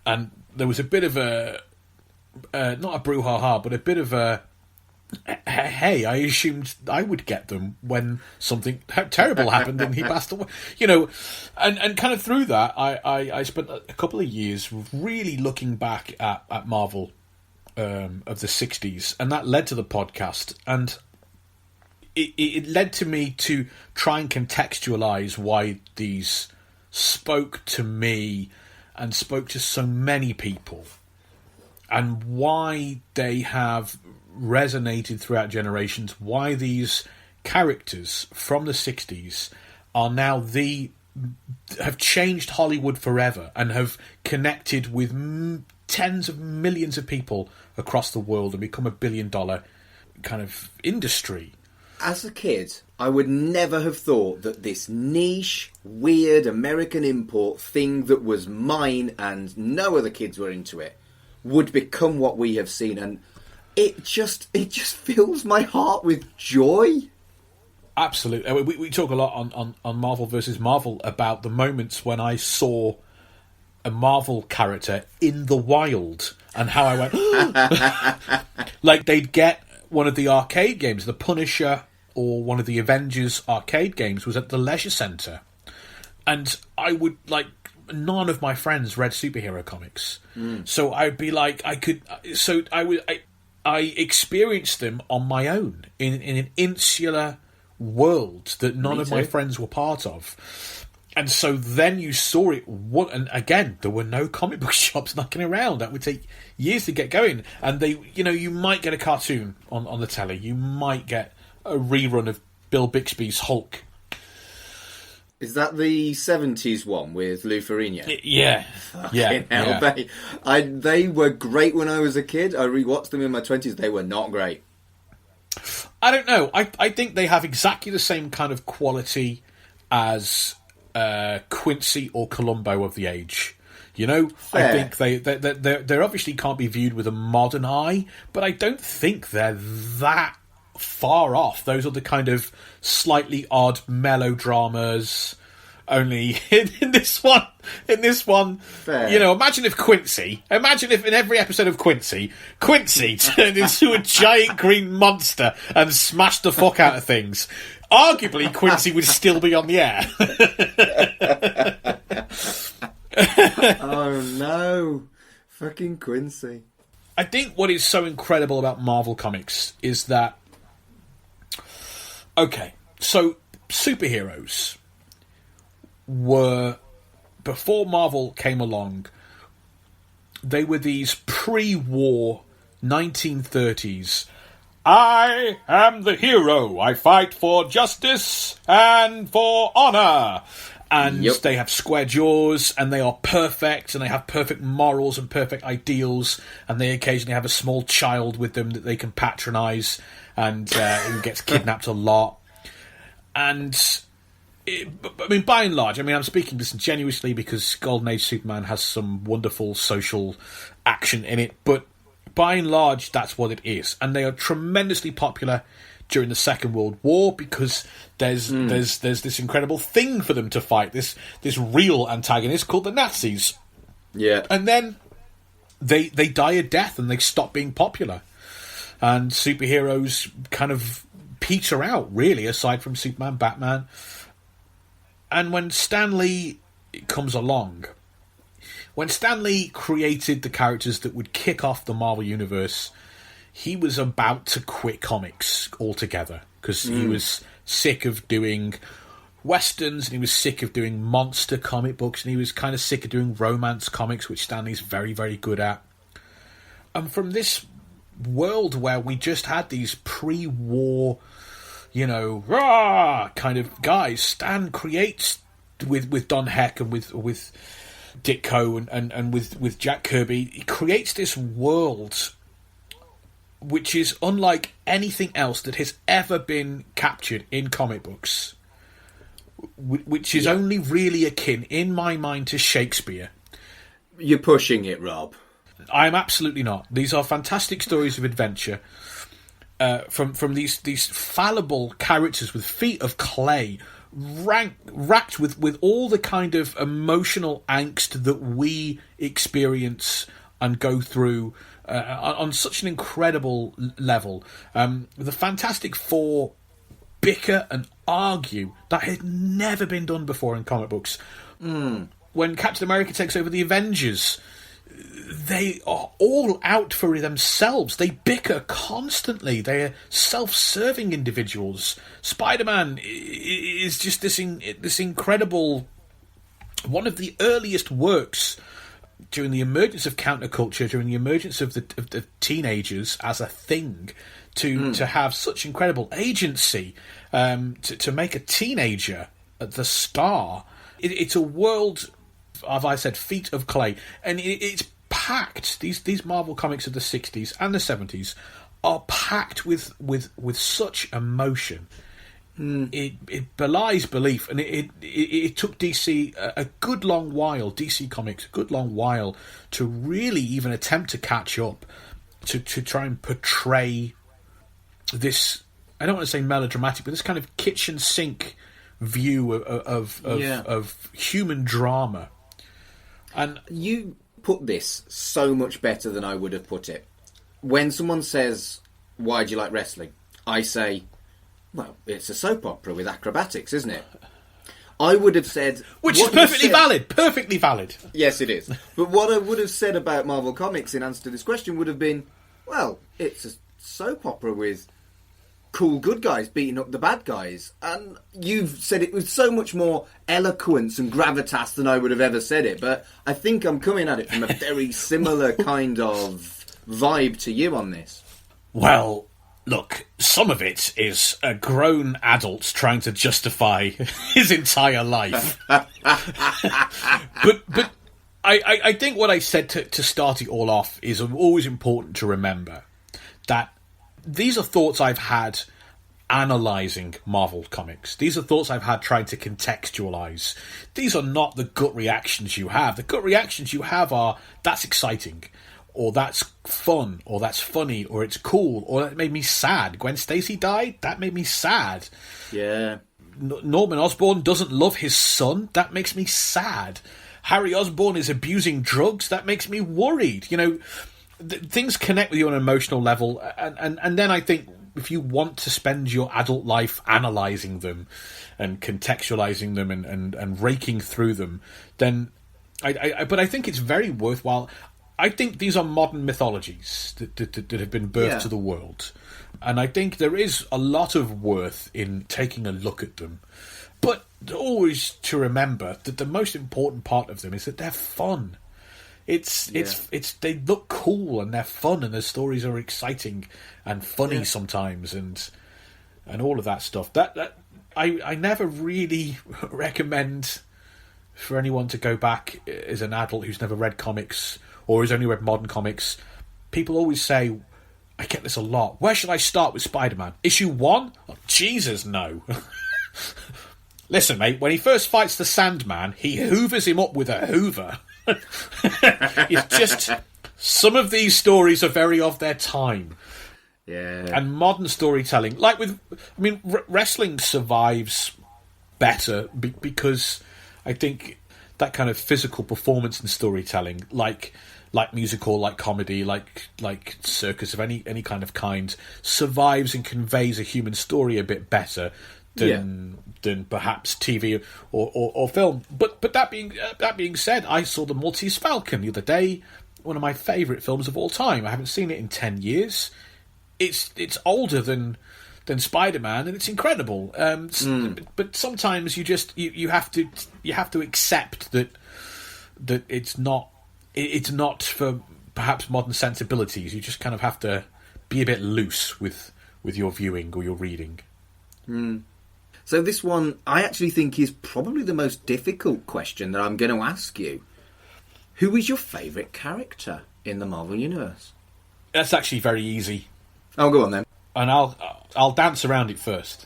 And there was a bit of a, not a brouhaha, but a bit of a, hey, I assumed I would get them when something terrible happened and he passed away. And kind of through that, I spent a couple of years really looking back at Marvel of the 60s, and that led to the podcast. And it led to me to try and contextualise why these spoke to me and spoke to so many people, and why they have resonated throughout generations, why these characters from the 60s are now have changed Hollywood forever and have connected with tens of millions of people across the world and become $1 billion kind of industry. As a kid, I would never have thought that this niche, weird American import thing that was mine and no other kids were into it would become what we have seen, and it just fills my heart with joy. Absolutely. We talk a lot on Marvel versus Marvel about the moments when I saw a Marvel character in the wild and how I went... Like, they'd get one of the arcade games, the Punisher or one of the Avengers arcade games was at the leisure centre. And I would, like... None of my friends read superhero comics. So I'd be like... I experienced them on my own in an insular world that none of my friends were part of. And so then you saw it, and again, there were no comic book shops knocking around. That would take years to get going. And they, you might get a cartoon on the telly. You might get a rerun of Bill Bixby's Hulk. Is that the 70s one with Lou Ferrigno? Yeah. They were great when I was a kid. I rewatched them in my 20s. They were not great. I don't know. I think they have exactly the same kind of quality as Quincy or Columbo of the age. Fair. I think they obviously can't be viewed with a modern eye, but I don't think they're that far off. Those are the kind of slightly odd melodramas. Only in this one, fair. Imagine if in every episode of Quincy turned into a giant green monster and smashed the fuck out of things. Arguably, Quincy would still be on the air. Oh no, fucking Quincy. I think what is so incredible about Marvel Comics is that, okay, so superheroes were, before Marvel came along, they were these pre-war 1930s, I am the hero, I fight for justice and for honour. And they have square jaws, and they are perfect, and they have perfect morals and perfect ideals, and they occasionally have a small child with them that they can patronise, and who gets kidnapped a lot. And, by and large, I'm speaking disingenuously because Golden Age Superman has some wonderful social action in it, but by and large, that's what it is. And they are tremendously popular during the Second World War because there's this incredible thing for them to fight, this real antagonist called the Nazis. Yeah. And then they die a death and they stop being popular. And superheroes kind of peter out, really, aside from Superman, Batman. And when Stan Lee comes along, when Stan Lee created the characters that would kick off the Marvel Universe, he was about to quit comics altogether because he was sick of doing westerns and he was sick of doing monster comic books and he was kind of sick of doing romance comics, which Stan Lee's very, very good at. And from this world where we just had these pre-war, rah kind of guys, Stan creates with Don Heck and with Ditko and with Jack Kirby, he creates this world which is unlike anything else that has ever been captured in comic books, which is only really akin, in my mind, to Shakespeare. You're pushing it, Rob. I'm absolutely not. These are fantastic stories of adventure from these fallible characters with feet of clay, racked with all the kind of emotional angst that we experience and go through on such an incredible level. The Fantastic Four bicker and argue that had never been done before in comic books. When Captain America takes over the Avengers, they are all out for themselves. They bicker constantly. They are self-serving individuals. Spider-Man is just this incredible, one of the earliest works during the emergence of counterculture, during the emergence of the teenagers as a thing, to have such incredible agency, to make a teenager the star. It's a world, as I said, feet of clay, and it's packed. These Marvel comics of the 60s and the 70s are packed with such emotion. It belies belief, and it took DC a good long while, DC Comics, a good long while, to really even attempt to catch up, to try and portray this, I don't want to say melodramatic, but this kind of kitchen sink view of human drama. And you put this so much better than I would have put it. When someone says, "Why do you like wrestling?" I say, well, it's a soap opera with acrobatics, isn't it? I would have said... Which is perfectly valid. Perfectly valid. Yes, it is. But what I would have said about Marvel Comics in answer to this question would have been, well, it's a soap opera with cool good guys beating up the bad guys. And you've said it with so much more eloquence and gravitas than I would have ever said it. But I think I'm coming at it from a very similar kind of vibe to you on this. Well... Look, some of it is a grown adult trying to justify his entire life. but I think what I said to start it all off is always important to remember that these are thoughts I've had analysing Marvel Comics. These are thoughts I've had trying to contextualise. These are not the gut reactions you have. The gut reactions you have are, that's exciting, or that's fun, or that's funny, or it's cool, or that made me sad. Gwen Stacy died? That made me sad. Yeah. Norman Osborn doesn't love his son? That makes me sad. Harry Osborn is abusing drugs? That makes me worried. You know, things connect with you on an emotional level, and then I think if you want to spend your adult life analysing them and contextualising them and raking through them, then but I think it's very worthwhile. I think these are modern mythologies that have been birthed to the world. And I think there is a lot of worth in taking a look at them. But always to remember that the most important part of them is that they're fun. It's they look cool and they're fun and the stories are exciting and funny sometimes and all of that stuff. That I never really recommend for anyone to go back as an adult who's never read comics or has only read modern comics. People always say, I get this a lot, where should I start with Spider-Man? Issue 1? Oh, Jesus, no. Listen, mate, when he first fights the Sandman, he hoovers him up with a hoover. It's just, some of these stories are very of their time. Yeah. And modern storytelling, like with, I mean, wrestling survives better because I think that kind of physical performance and storytelling, like musical, like comedy, like circus of any kind of kind, survives and conveys a human story a bit better than perhaps TV or film. But that being said, I saw The Maltese Falcon the other day, one of my favourite films of all time. I haven't seen it in 10 years. It's older than Spider-Man, and it's incredible. But sometimes you have to accept that it's not for perhaps modern sensibilities. You just kind of have to be a bit loose with your viewing or your reading. So this one, I actually think, is probably the most difficult question that I'm going to ask you. Who is your favourite character in the Marvel Universe? That's actually very easy. Oh, go on then. And I'll dance around it first.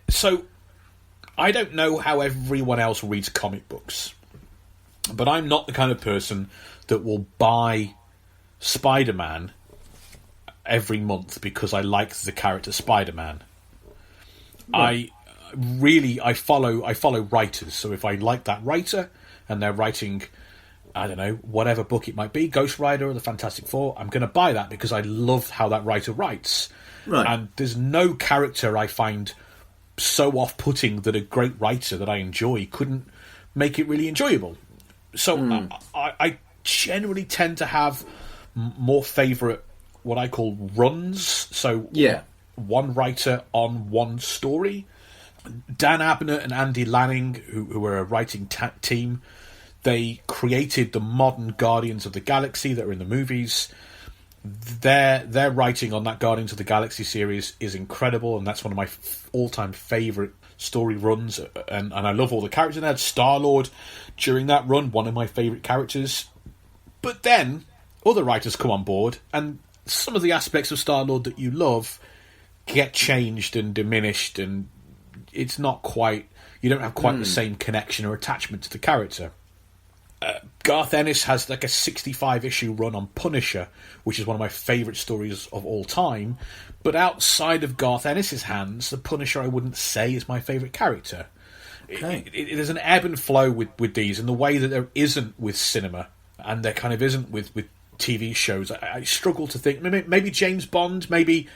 So, I don't know how everyone else reads comic books, but I'm not the kind of person that will buy Spider-Man every month because I like the character Spider-Man. Right. I follow writers. So if I like that writer and they're writing, I don't know, whatever book it might be, Ghost Rider or the Fantastic Four, I'm going to buy that because I love how that writer writes. Right. And there's no character I find so off-putting that a great writer that I enjoy couldn't make it really enjoyable. So I generally tend to have more favourite, what I call runs. So one writer on one story. Dan Abnett and Andy Lanning, who were a writing team, they created the modern Guardians of the Galaxy that are in the movies. Their writing on that Guardians of the Galaxy series is incredible, and that's one of my all-time favourite story runs. And I love all the characters in there. Star-Lord, during that run, one of my favourite characters. But then, other writers come on board, and some of the aspects of Star-Lord that you love get changed and diminished, and it's not quite... You don't have quite the same connection or attachment to the character. Garth Ennis has like a 65-issue run on Punisher, which is one of my favourite stories of all time. But outside of Garth Ennis's hands, the Punisher I wouldn't say is my favourite character. Okay. There's an ebb and flow with these, in the way that there isn't with cinema, and there kind of isn't with TV shows. I struggle to think. Maybe James Bond, maybe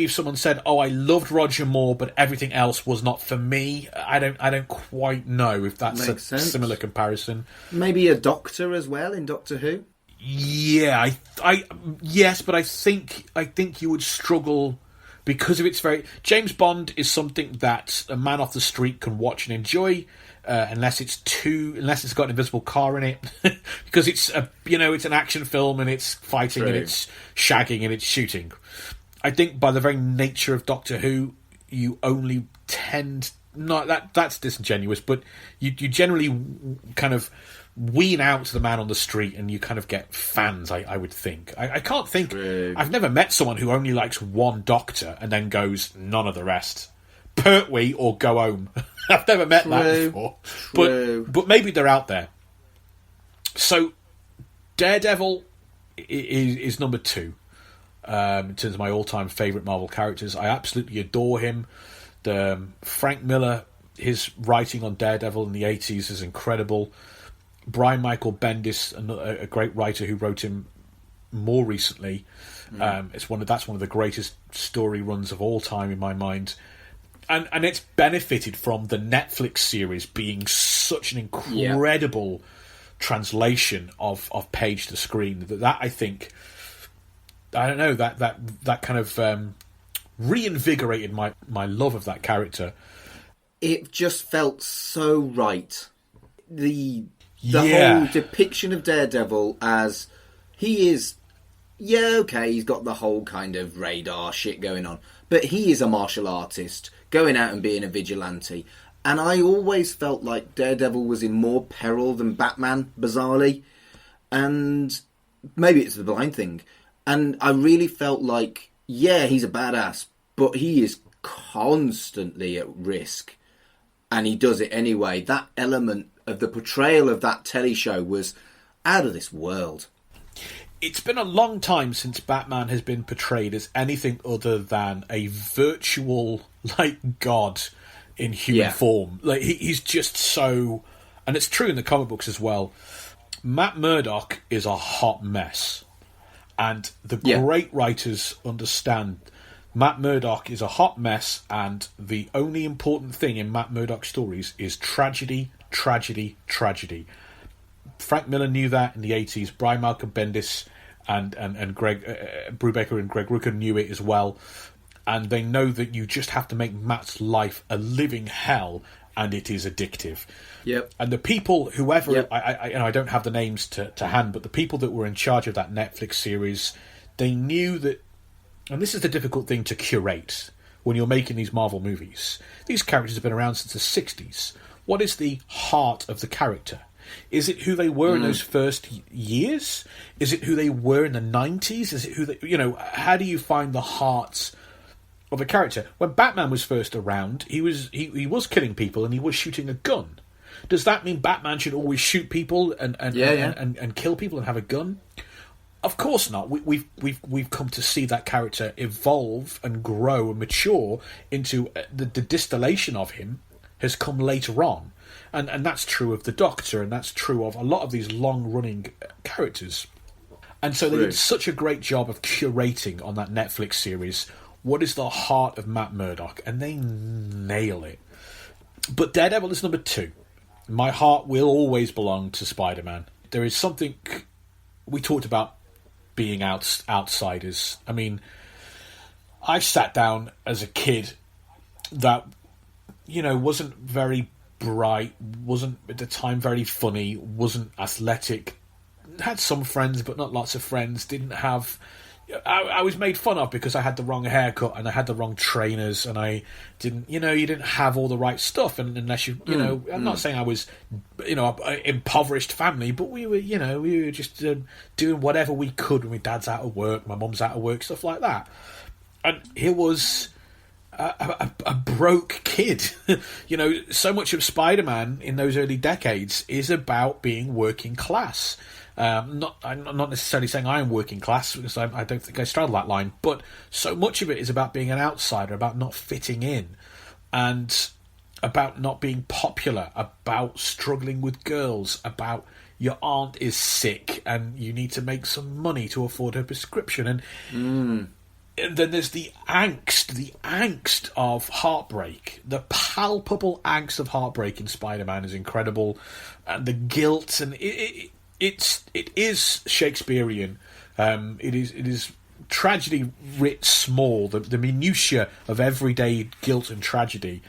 if someone said, "Oh, I loved Roger Moore, but everything else was not for me." I don't quite know if that's a similar comparison. Maybe a Doctor as well in Doctor Who. Yeah, yes, but I think you would struggle because of its very... James Bond is something that a man off the street can watch and enjoy, unless it's got an invisible car in it, because it's an action film and it's fighting and it's shagging and it's shooting. I think by the very nature of Doctor Who, you only tend... Not that's disingenuous, but you generally kind of wean out the man on the street and you kind of get fans, I would think. I can't think... True. I've never met someone who only likes one Doctor and then goes, none of the rest. Pertwee or go home. I've never met that before. But maybe they're out there. So, Daredevil is number 2. In terms of my all-time favourite Marvel characters. I absolutely adore him. Frank Miller, his writing on Daredevil in the 80s is incredible. Brian Michael Bendis, a great writer who wrote him more recently. That's one of the greatest story runs of all time in my mind. And it's benefited from the Netflix series being such an incredible translation of page to screen. That I think... I don't know, that kind of reinvigorated my love of that character. It just felt so right. The whole depiction of Daredevil as he is, he's got the whole kind of radar shit going on, but he is a martial artist going out and being a vigilante. And I always felt like Daredevil was in more peril than Batman, bizarrely. And maybe it's the blind thing. And I really felt like, he's a badass, but he is constantly at risk. And he does it anyway. That element of the portrayal of that telly show was out of this world. It's been a long time since Batman has been portrayed as anything other than a virtual, god in human form. Like, he's just so... And it's true in the comic books as well. Matt Murdock is a hot mess. And the great writers understand Matt Murdock is a hot mess, and the only important thing in Matt Murdock's stories is tragedy, tragedy, tragedy. Frank Miller knew that in the 80s. Brian Malcolm Bendis and Greg Brubaker and Greg Rucka knew it as well. And they know that you just have to make Matt's life a living hell, and it is addictive. Yep. And the people, whoever, I don't have the names to hand, but the people that were in charge of that Netflix series, they knew that, and this is the difficult thing to curate when you're making these Marvel movies. These characters have been around since the 60s. What is the heart of the character? Is it who they were in those first years? Is it who they were in the 90s? Is it who they, how do you find the heart of a character? When Batman was first around, he was killing people and he was shooting a gun. Does that mean Batman should always shoot people and kill people and have a gun? Of course not. We've come to see that character evolve and grow and mature into the distillation of him has come later on, and that's true of the Doctor, and that's true of a lot of these long-running characters. And so they did such a great job of curating on that Netflix series what is the heart of Matt Murdock, and they nail it. But Daredevil is number 2. My heart will always belong to Spider-Man. There is something... We talked about being outsiders. I mean, I sat down as a kid that, wasn't very bright, wasn't at the time very funny, wasn't athletic, had some friends but not lots of friends, didn't have I was made fun of because I had the wrong haircut and I had the wrong trainers and I didn't, you didn't have all the right stuff. And unless I'm not saying I was, impoverished family, but we were just doing whatever we could when my dad's out of work, my mum's out of work, stuff like that. And here was a broke kid. So much of Spider-Man in those early decades is about being working class. I'm not necessarily saying I am working class, because I don't think I straddle that line, but so much of it is about being an outsider, about not fitting in, and about not being popular, about struggling with girls, about your aunt is sick and you need to make some money to afford her prescription, and then there's the angst of heartbreak. The palpable angst of heartbreak in Spider-Man is incredible, and the guilt, and it is Shakespearean. It is tragedy writ small, the minutiae of everyday guilt and tragedy.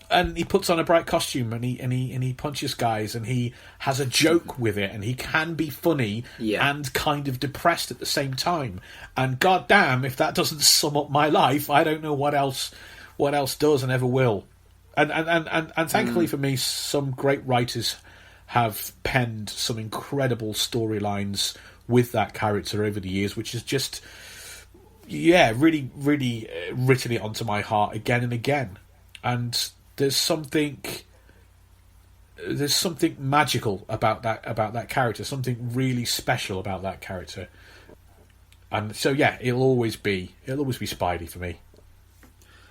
And he puts on a bright costume and he punches guys and he has a joke with it and he can be funny and kind of depressed at the same time. And goddamn, if that doesn't sum up my life, I don't know what else does and ever will. And thankfully for me, some great writers have penned some incredible storylines with that character over the years, which is just, really, really written it onto my heart again and again. And there's something magical about that character, something really special about that character. And so, it'll always be Spidey for me.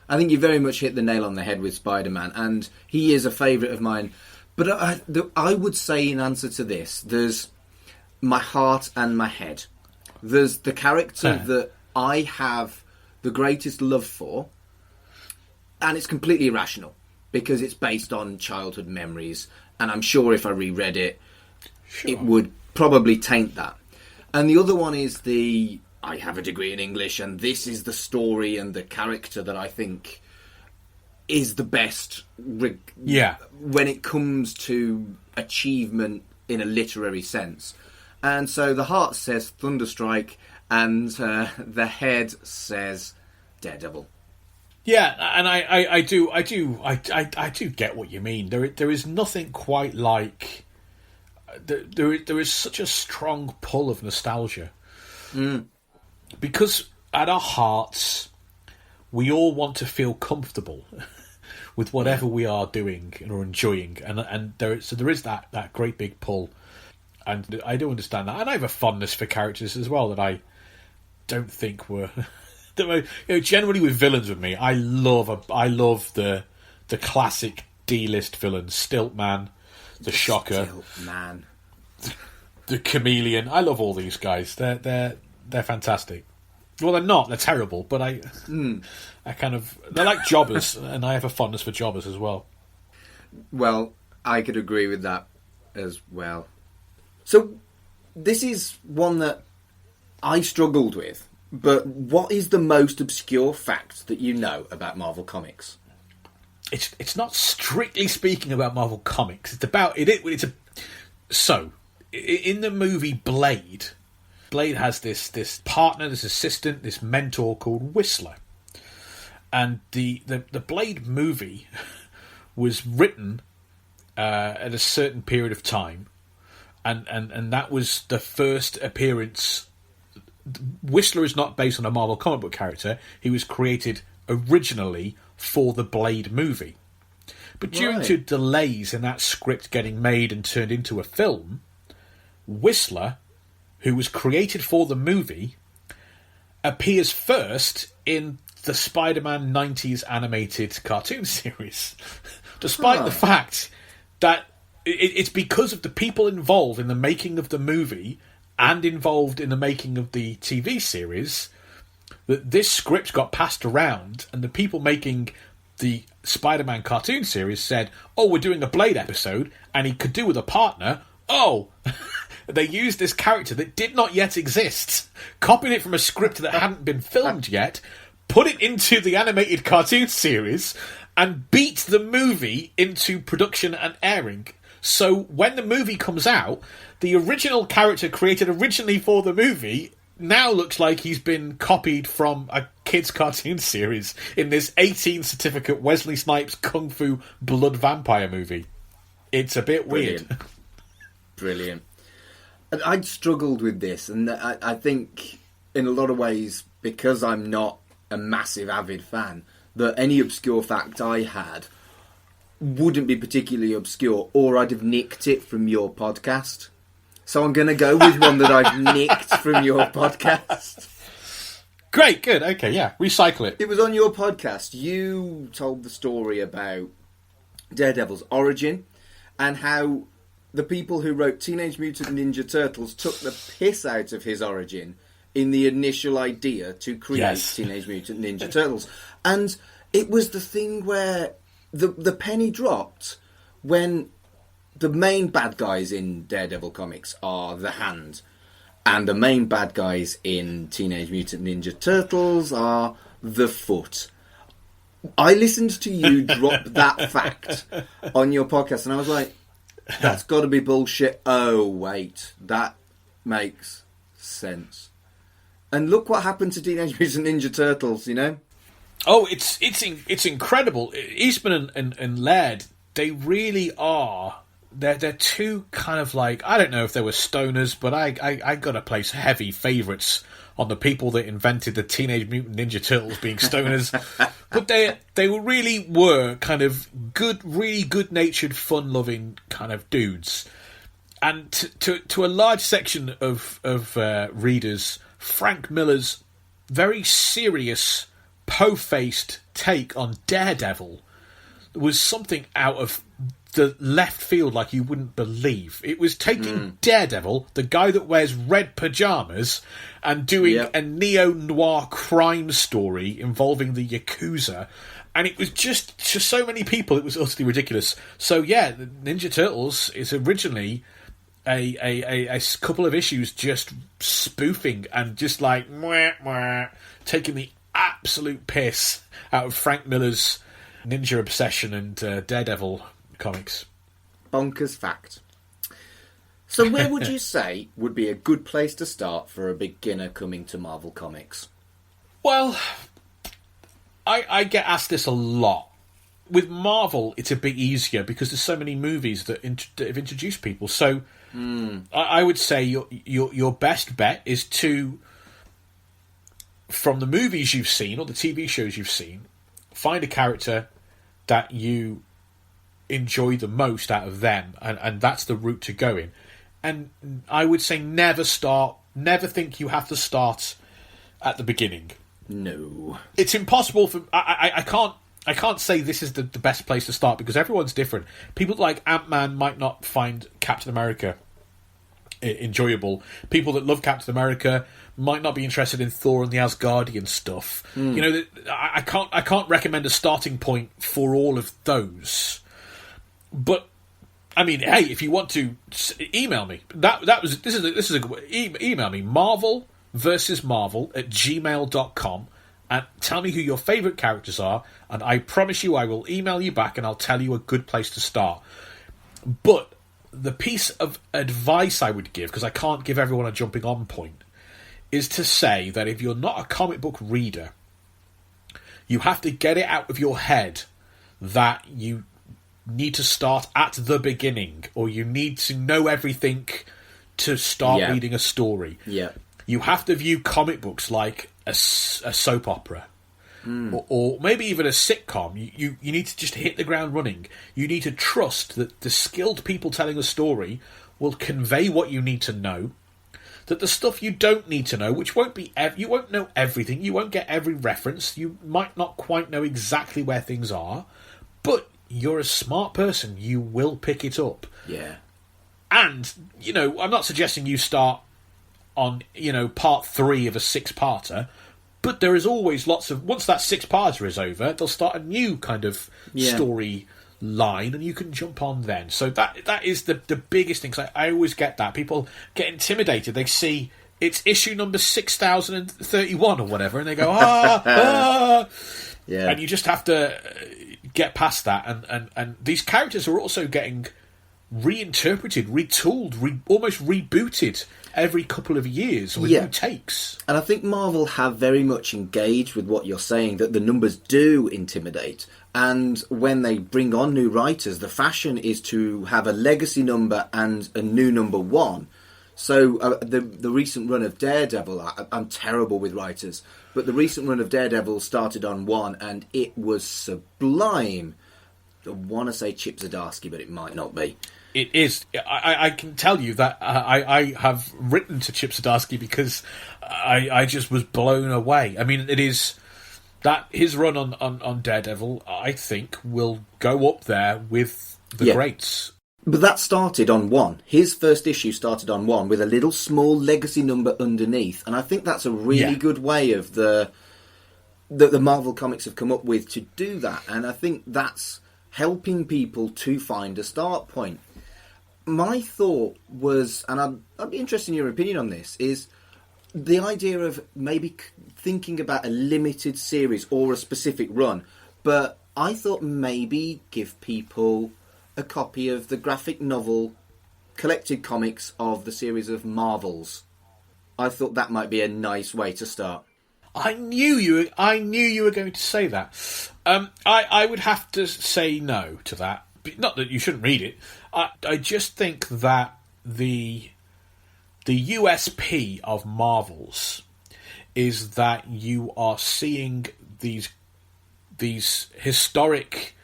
I think you very much hit the nail on the head with Spider-Man, and he is a favourite of mine. But I would say, in answer to this, there's my heart and my head. There's the character that I have the greatest love for, and it's completely irrational because it's based on childhood memories, and I'm sure if I reread it, it would probably taint that. And the other one is I have a degree in English, and this is the story and the character that I think is the best when it comes to achievement in a literary sense. And so the heart says Thunderstrike, and the head says Daredevil. Yeah, and I do get what you mean. There is nothing quite like there is such a strong pull of nostalgia, because at our hearts we all want to feel comfortable with whatever we are doing or enjoying, and there is that great big pull, and I do understand that, and I have a fondness for characters as well that I don't think were. Generally with villains with me, I love the classic D-list villains, Stiltman, the Shocker, Stiltman, the Chameleon. I love all these guys. They're fantastic. Well, they're not. They're terrible, but I kind of, they're like jobbers, and I have a fondness for jobbers as well. Well, I could agree with that as well. So this is one that I struggled with. But what is the most obscure fact that you know about Marvel Comics? It's not strictly speaking about Marvel Comics. It's about So, in the movie Blade has this partner, this assistant, this mentor called Whistler, and the Blade movie was written at a certain period of time, and that was the first appearance. Whistler is not based on a Marvel comic book character. He was created originally for the Blade movie. But due to delays in that script getting made and turned into a film, Whistler, who was created for the movie, appears first in the Spider-Man 90s animated cartoon series. Despite the fact that it's because of the people involved in the making of the movie and involved in the making of the TV series that this script got passed around, and the people making the Spider-Man cartoon series said, we're doing a Blade episode, and he could do with a partner. They used this character that did not yet exist, copied it from a script that hadn't been filmed yet, put it into the animated cartoon series, and beat the movie into production and airing. So when the movie comes out, the original character created originally for the movie now looks like he's been copied from a kids' cartoon series in this 18 certificate Wesley Snipes Kung Fu blood vampire movie. It's a bit weird. Brilliant. I'd struggled with this, and I think in a lot of ways, because I'm not a massive avid fan, that any obscure fact I had wouldn't be particularly obscure, or I'd have nicked it from your podcast. So I'm going to go with one that I've nicked from your podcast. Great, good, okay, yeah, recycle it. It was on your podcast. You told the story about Daredevil's origin and how the people who wrote Teenage Mutant Ninja Turtles took the piss out of his origin in the initial idea to create Teenage Mutant Ninja Turtles. And it was the thing where the penny dropped when the main bad guys in Daredevil comics are the Hand, and the main bad guys in Teenage Mutant Ninja Turtles are the Foot. I listened to you drop that fact on your podcast, and I was like, that's got to be bullshit. Oh, wait, that makes sense. And look what happened to Teenage Mutant Ninja Turtles, you know? Oh, it's incredible. Eastman and Laird, they really are. They're two kind of like, I don't know if they were stoners, but I got to place heavy favourites on the people that invented the Teenage Mutant Ninja Turtles being stoners. But they really were kind of good, really good-natured, fun-loving kind of dudes. And to a large section of readers, Frank Miller's very serious, po-faced take on Daredevil was something out of the left field like you wouldn't believe. It was taking Daredevil, the guy that wears red pyjamas, and doing a neo-noir crime story involving the Yakuza, and it was just to so many people it was utterly ridiculous. So yeah, Ninja Turtles is originally a couple of issues just spoofing and just like taking the absolute piss out of Frank Miller's ninja obsession and Daredevil comics. Bonkers fact. So where would you say would be a good place to start for a beginner coming to Marvel Comics? Well, I get asked this a lot. With Marvel, it's a bit easier because there's so many movies that have introduced people. So I would say your best bet is to, from the movies you've seen or the TV shows you've seen, find a character that you enjoy the most out of them, and that's the route to go in. And I would say never think you have to start at the beginning. No. It's impossible for... I can't say this is the best place to start because everyone's different. People like Ant-Man might not find Captain America enjoyable. People that love Captain America might not be interested in Thor and the Asgardian stuff. You know, I can't recommend a starting point for all of those. But I mean, hey, if you want to email me, email me Marvel versus Marvel at gmail.com and tell me who your favourite characters are, and I promise you I will email you back and I'll tell you a good place to start. But the piece of advice I would give, because I can't give everyone a jumping on point, is to say that if you're not a comic book reader, you have to get it out of your head that you need to start at the beginning, or you need to know everything to start reading a story. Yeah. You have to view comic books like a soap opera, or maybe even a sitcom. You need to just hit the ground running. You need to trust that the skilled people telling a story will convey what you need to know, that the stuff you don't need to know, which won't be... you won't know everything, you won't get every reference, you might not quite know exactly where things are, but you're a smart person, you will pick it up. Yeah. And, you know, I'm not suggesting you start on, you know, part 3 of a 6-parter, but there is always lots of... Once that 6-parter is over, they'll start a new kind of story line, and you can jump on then. So that is the biggest thing, because I always get that. People get intimidated. They see it's issue number 6031 or whatever, and they go, ah! Yeah. And you just have to get past that. And these characters are also getting reinterpreted, retooled, almost rebooted every couple of years with new takes. And I think Marvel have very much engaged with what you're saying, that the numbers do intimidate. And when they bring on new writers, the fashion is to have a legacy number and a new number one. So the recent run of Daredevil, I'm terrible with writers, but the recent run of Daredevil started on 1 and it was sublime. I want to say Chip Zdarsky, but it might not be. It is. I can tell you that I have written to Chip Zdarsky because I just was blown away. I mean, it is that his run on Daredevil, I think, will go up there with the greats. But that started on 1. His first issue started on 1 with a little small legacy number underneath. And I think that's a really good way of the Marvel Comics have come up with to do that. And I think that's helping people to find a start point. My thought was, and I'd be interested in your opinion on this, is the idea of maybe thinking about a limited series or a specific run. But I thought maybe give people a copy of the graphic novel collected comics of the series of Marvels. I thought that might be a nice way to start. I knew you were going to say that. I would have to say no to that. Not that you shouldn't read it. I just think that the USP of Marvels is that you are seeing these historic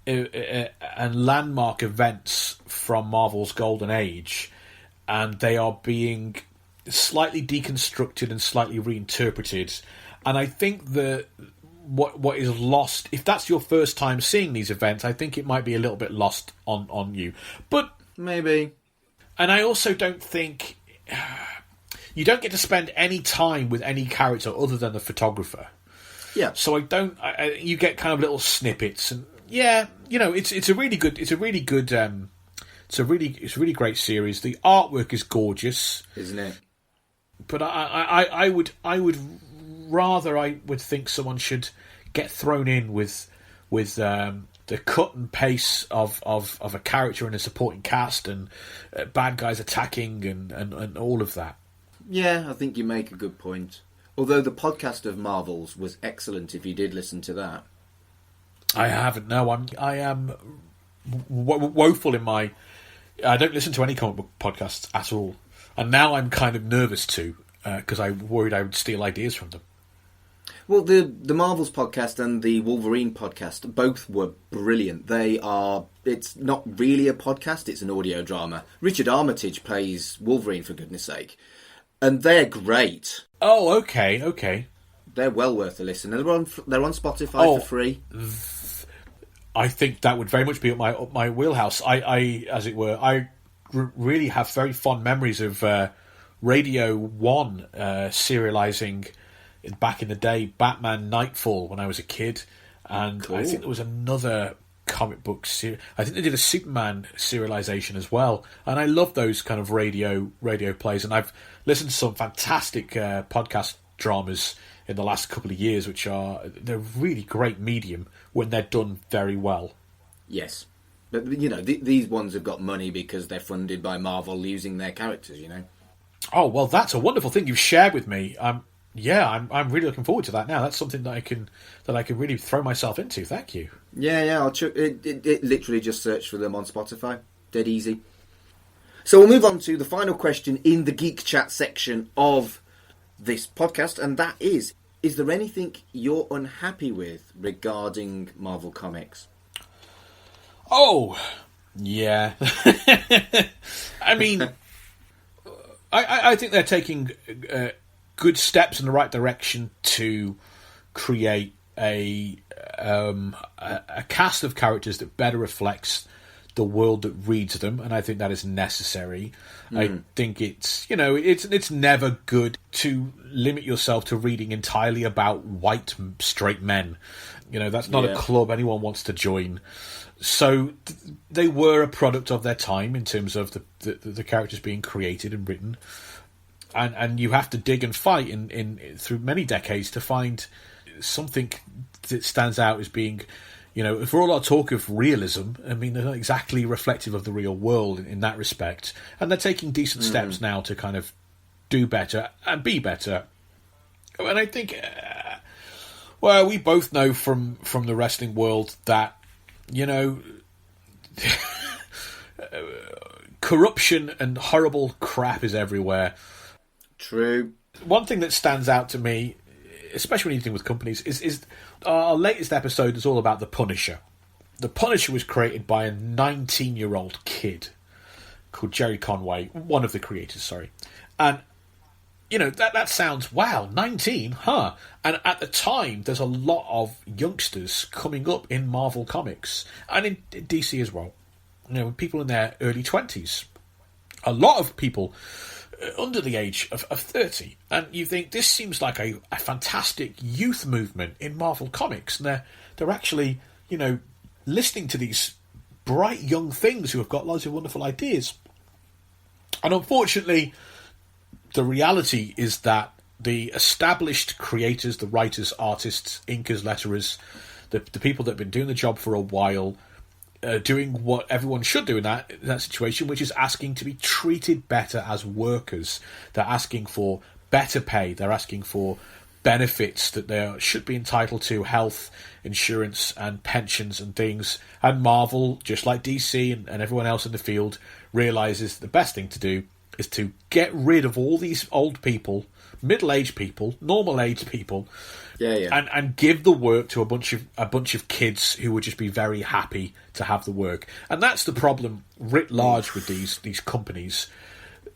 and landmark events from Marvel's golden age, and they are being slightly deconstructed and slightly reinterpreted. And I think that what is lost, if that's your first time seeing these events, I think it might be a little bit lost on you. But maybe. And I also don't think you don't get to spend any time with any character other than the photographer. Yeah. So you get kind of little snippets, and it's a really great series. The artwork is gorgeous, isn't it? But I would think someone should get thrown in with the cut and pace of a character and a supporting cast and bad guys attacking and all of that. Yeah, I think you make a good point. Although the podcast of Marvels was excellent, if you did listen to that. I haven't. No, I am woeful in my. I don't listen to any comic book podcasts at all, and now I'm kind of nervous too because I worried I would steal ideas from them. Well, the Marvels podcast and the Wolverine podcast both were brilliant. It's not really a podcast; it's an audio drama. Richard Armitage plays Wolverine, for goodness sake, and they're great. Oh, okay. They're well worth a listen. They're on Spotify for free. I think that would very much be up my wheelhouse. I as it were, really have very fond memories of Radio 1 serialising back in the day Batman Nightfall when I was a kid, and cool. I think there was another comic book series. I think they did a Superman serialisation as well, and I love those kind of radio plays. And I've listened to some fantastic podcast dramas in the last couple of years, they're really great medium when they're done very well. Yes. But, these ones have got money because they're funded by Marvel using their characters, Oh, well, that's a wonderful thing you've shared with me. I'm really looking forward to that now. That's something that I can really throw myself into. Thank you. Yeah, I'll it literally just search for them on Spotify. Dead easy. So we'll move on to the final question in the Geek Chat section of this podcast, and that is there anything you're unhappy with regarding Marvel Comics? Oh, yeah. I mean, I think they're taking good steps in the right direction to create a cast of characters that better reflects the world that reads them, and I think that is necessary. I think it's never good to limit yourself to reading entirely about white straight men. That's not a club anyone wants to join. So they were a product of their time in terms of the characters being created and written, and you have to dig and fight in through many decades to find something that stands out as being for all our talk of realism, I mean, they're not exactly reflective of the real world in that respect. And they're taking decent steps now to kind of do better and be better. And I think, we both know from the wrestling world that, corruption and horrible crap is everywhere. True. One thing that stands out to me, especially when you're dealing with companies, is our latest episode is all about The Punisher. The Punisher was created by a 19-year-old kid called Jerry Conway, one of the creators, sorry. And, that sounds, wow, 19, huh? And at the time, there's a lot of youngsters coming up in Marvel Comics, and in DC as well. People in their early 20s. A lot of people under the age of 30. And you think, this seems like a fantastic youth movement in Marvel Comics. And they're actually, listening to these bright young things who have got loads of wonderful ideas. And unfortunately, the reality is that the established creators, the writers, artists, inkers, letterers, the people that have been doing the job for a while, doing what everyone should do in that situation, which is asking to be treated better as workers. They're asking for better pay. They're asking for benefits that they should be entitled to, health, insurance, and pensions and things. And Marvel, just like DC and everyone else in the field, realises the best thing to do is to get rid of all these old people, middle-aged people, normal-aged people, and give the work to a bunch of kids who would just be very happy to have the work. And that's the problem writ large with these companies.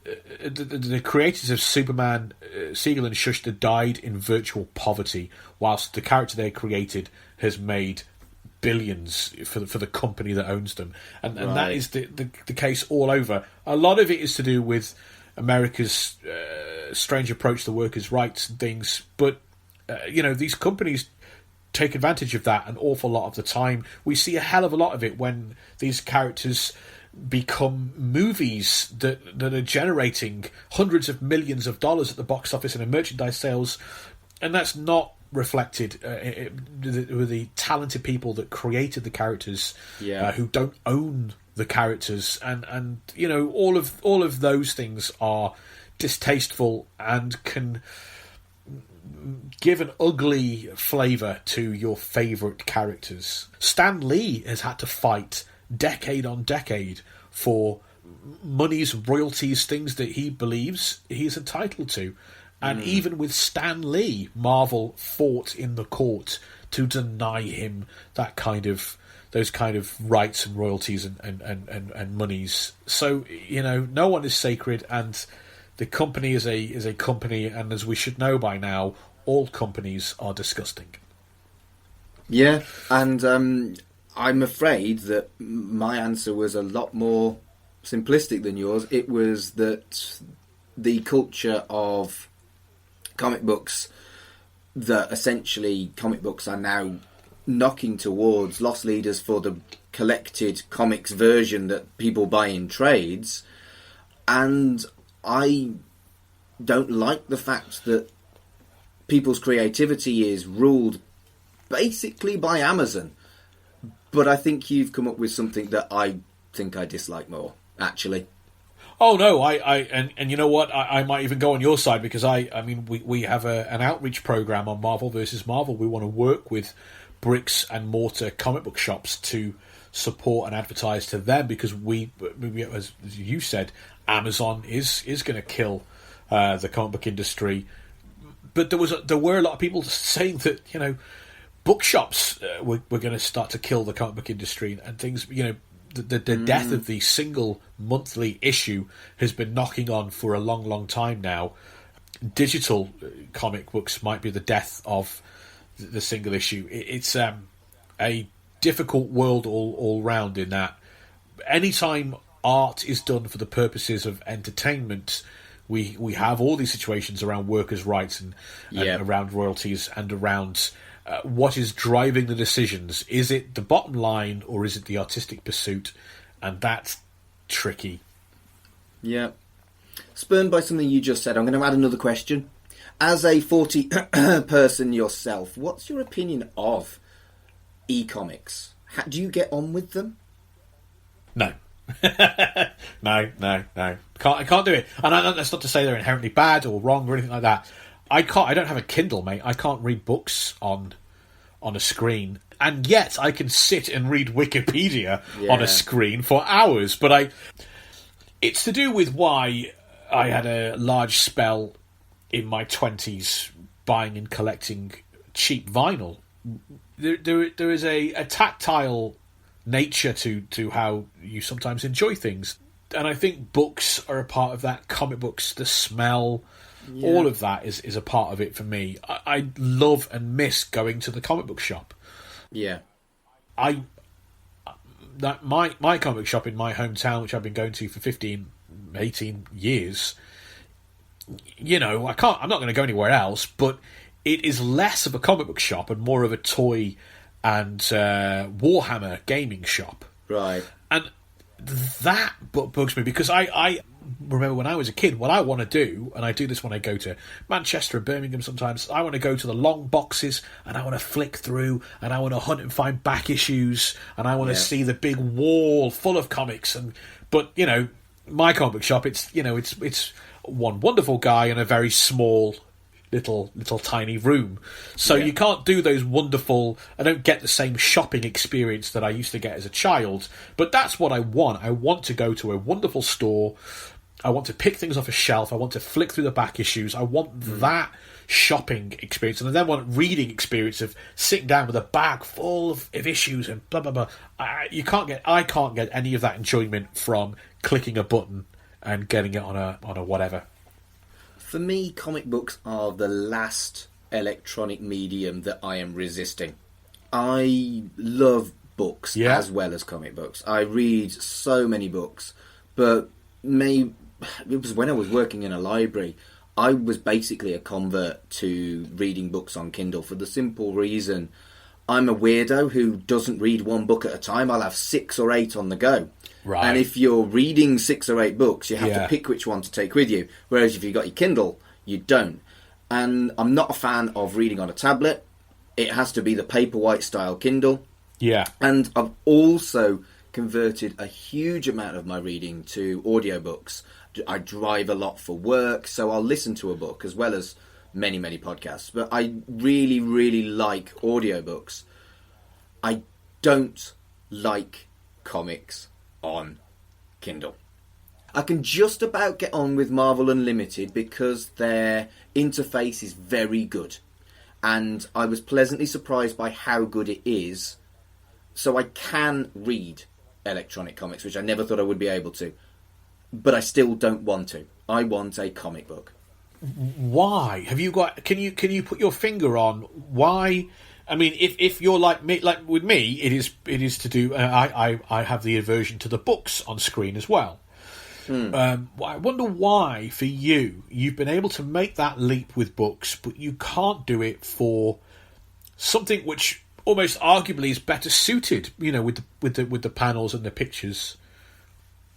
The creators of Superman, Siegel and Shuster, died in virtual poverty, whilst the character they created has made billions for the company that owns them. And that is the case all over. A lot of it is to do with America's strange approach to workers' rights and things, but these companies take advantage of that an awful lot of the time. We see a hell of a lot of it when these characters become movies that are generating hundreds of millions of dollars at the box office and in merchandise sales, and that's not reflected with the talented people that created the characters, who don't own the characters, and all of those things are distasteful and can give an ugly flavour to your favourite characters. Stan Lee has had to fight decade on decade for monies, royalties, things that he believes he's entitled to. And even with Stan Lee, Marvel fought in the court to deny him those kind of rights and royalties and monies. So, no one is sacred, and the company is a company, and as we should know by now, all companies are disgusting. Yeah, and I'm afraid that my answer was a lot more simplistic than yours. It was that the culture of comic books, that essentially comic books are now knocking towards loss leaders for the collected comics version that people buy in trades, and I don't like the fact that people's creativity is ruled basically by Amazon. But I think you've come up with something that I think I dislike more, actually. Oh no, and you know what? I might even go on your side, because we have an outreach program on Marvel versus Marvel. We want to work with bricks and mortar comic book shops to support and advertise to them, because we as you said, Amazon is going to kill the comic book industry. But there were a lot of people saying that bookshops were going to start to kill the comic book industry and things. The death of the single monthly issue has been knocking on for a long, long time now. Digital comic books might be the death of the single issue. It's a difficult world all round, in that anytime art is done for the purposes of entertainment, we have all these situations around workers' rights and around royalties and around what is driving the decisions. Is it the bottom line, or is it the artistic pursuit? And that's tricky. Yeah. Spurned by something you just said, I'm going to add another question. As a 40 person yourself, what's your opinion of e-comics? Do you get on with them? No. No. I can't do it. And that's not to say they're inherently bad or wrong or anything like that. I don't have a Kindle, mate. I can't read books on a screen. And yet I can sit and read Wikipedia on a screen for hours. But it's to do with why I had a large spell in my 20s buying and collecting cheap vinyl. There is a tactile nature to how you sometimes enjoy things. And I think books are a part of that. Comic books, the smell, all of that is a part of it for me. I love and miss going to the comic book shop. Yeah. My comic book shop in my hometown, which I've been going to for 15, 18 years, I'm not going to go anywhere else, but it is less of a comic book shop and more of a toy and Warhammer gaming shop. Right. And that bugs me because I remember when I was a kid, what I want to do, and I do this when I go to Manchester or Birmingham sometimes, I want to go to the long boxes and I want to flick through and I want to hunt and find back issues and I want to see the big wall full of comics. But my comic book shop, it's one wonderful guy in a very small little tiny room, so you can't do those wonderful. I don't get the same shopping experience that I used to get as a child, but that's what I want. I want to go to a wonderful store. I want to pick things off a shelf. I want to flick through the back issues. I want that shopping experience, and I then want reading experience of sitting down with a bag full of issues and blah blah blah. I can't get any of that enjoyment from clicking a button and getting it on a whatever. For me, comic books are the last electronic medium that I am resisting. I love books as well as comic books. I read so many books, but it was when I was working in a library. I was basically a convert to reading books on Kindle for the simple reason I'm a weirdo who doesn't read one book at a time. I'll have 6 or 8 on the go. Right. And if you're reading 6 or 8 books, you have to pick which one to take with you. Whereas if you've got your Kindle, you don't. And I'm not a fan of reading on a tablet. It has to be the Paperwhite style Kindle. Yeah. And I've also converted a huge amount of my reading to audiobooks. I drive a lot for work, so I'll listen to a book as well as many, many podcasts. But I really, really like audiobooks. I don't like comics on Kindle. I can just about get on with Marvel Unlimited because their interface is very good. And I was pleasantly surprised by how good it is. So I can read electronic comics, which I never thought I would be able to. But I still don't want to. I want a comic book. Why? Have you got... Can you put your finger on why... I mean, if you're like me, like with me, it is to do. I have the aversion to the books on screen as well. I wonder why for you've been able to make that leap with books, but you can't do it for something which almost arguably is better suited. With the panels and the pictures.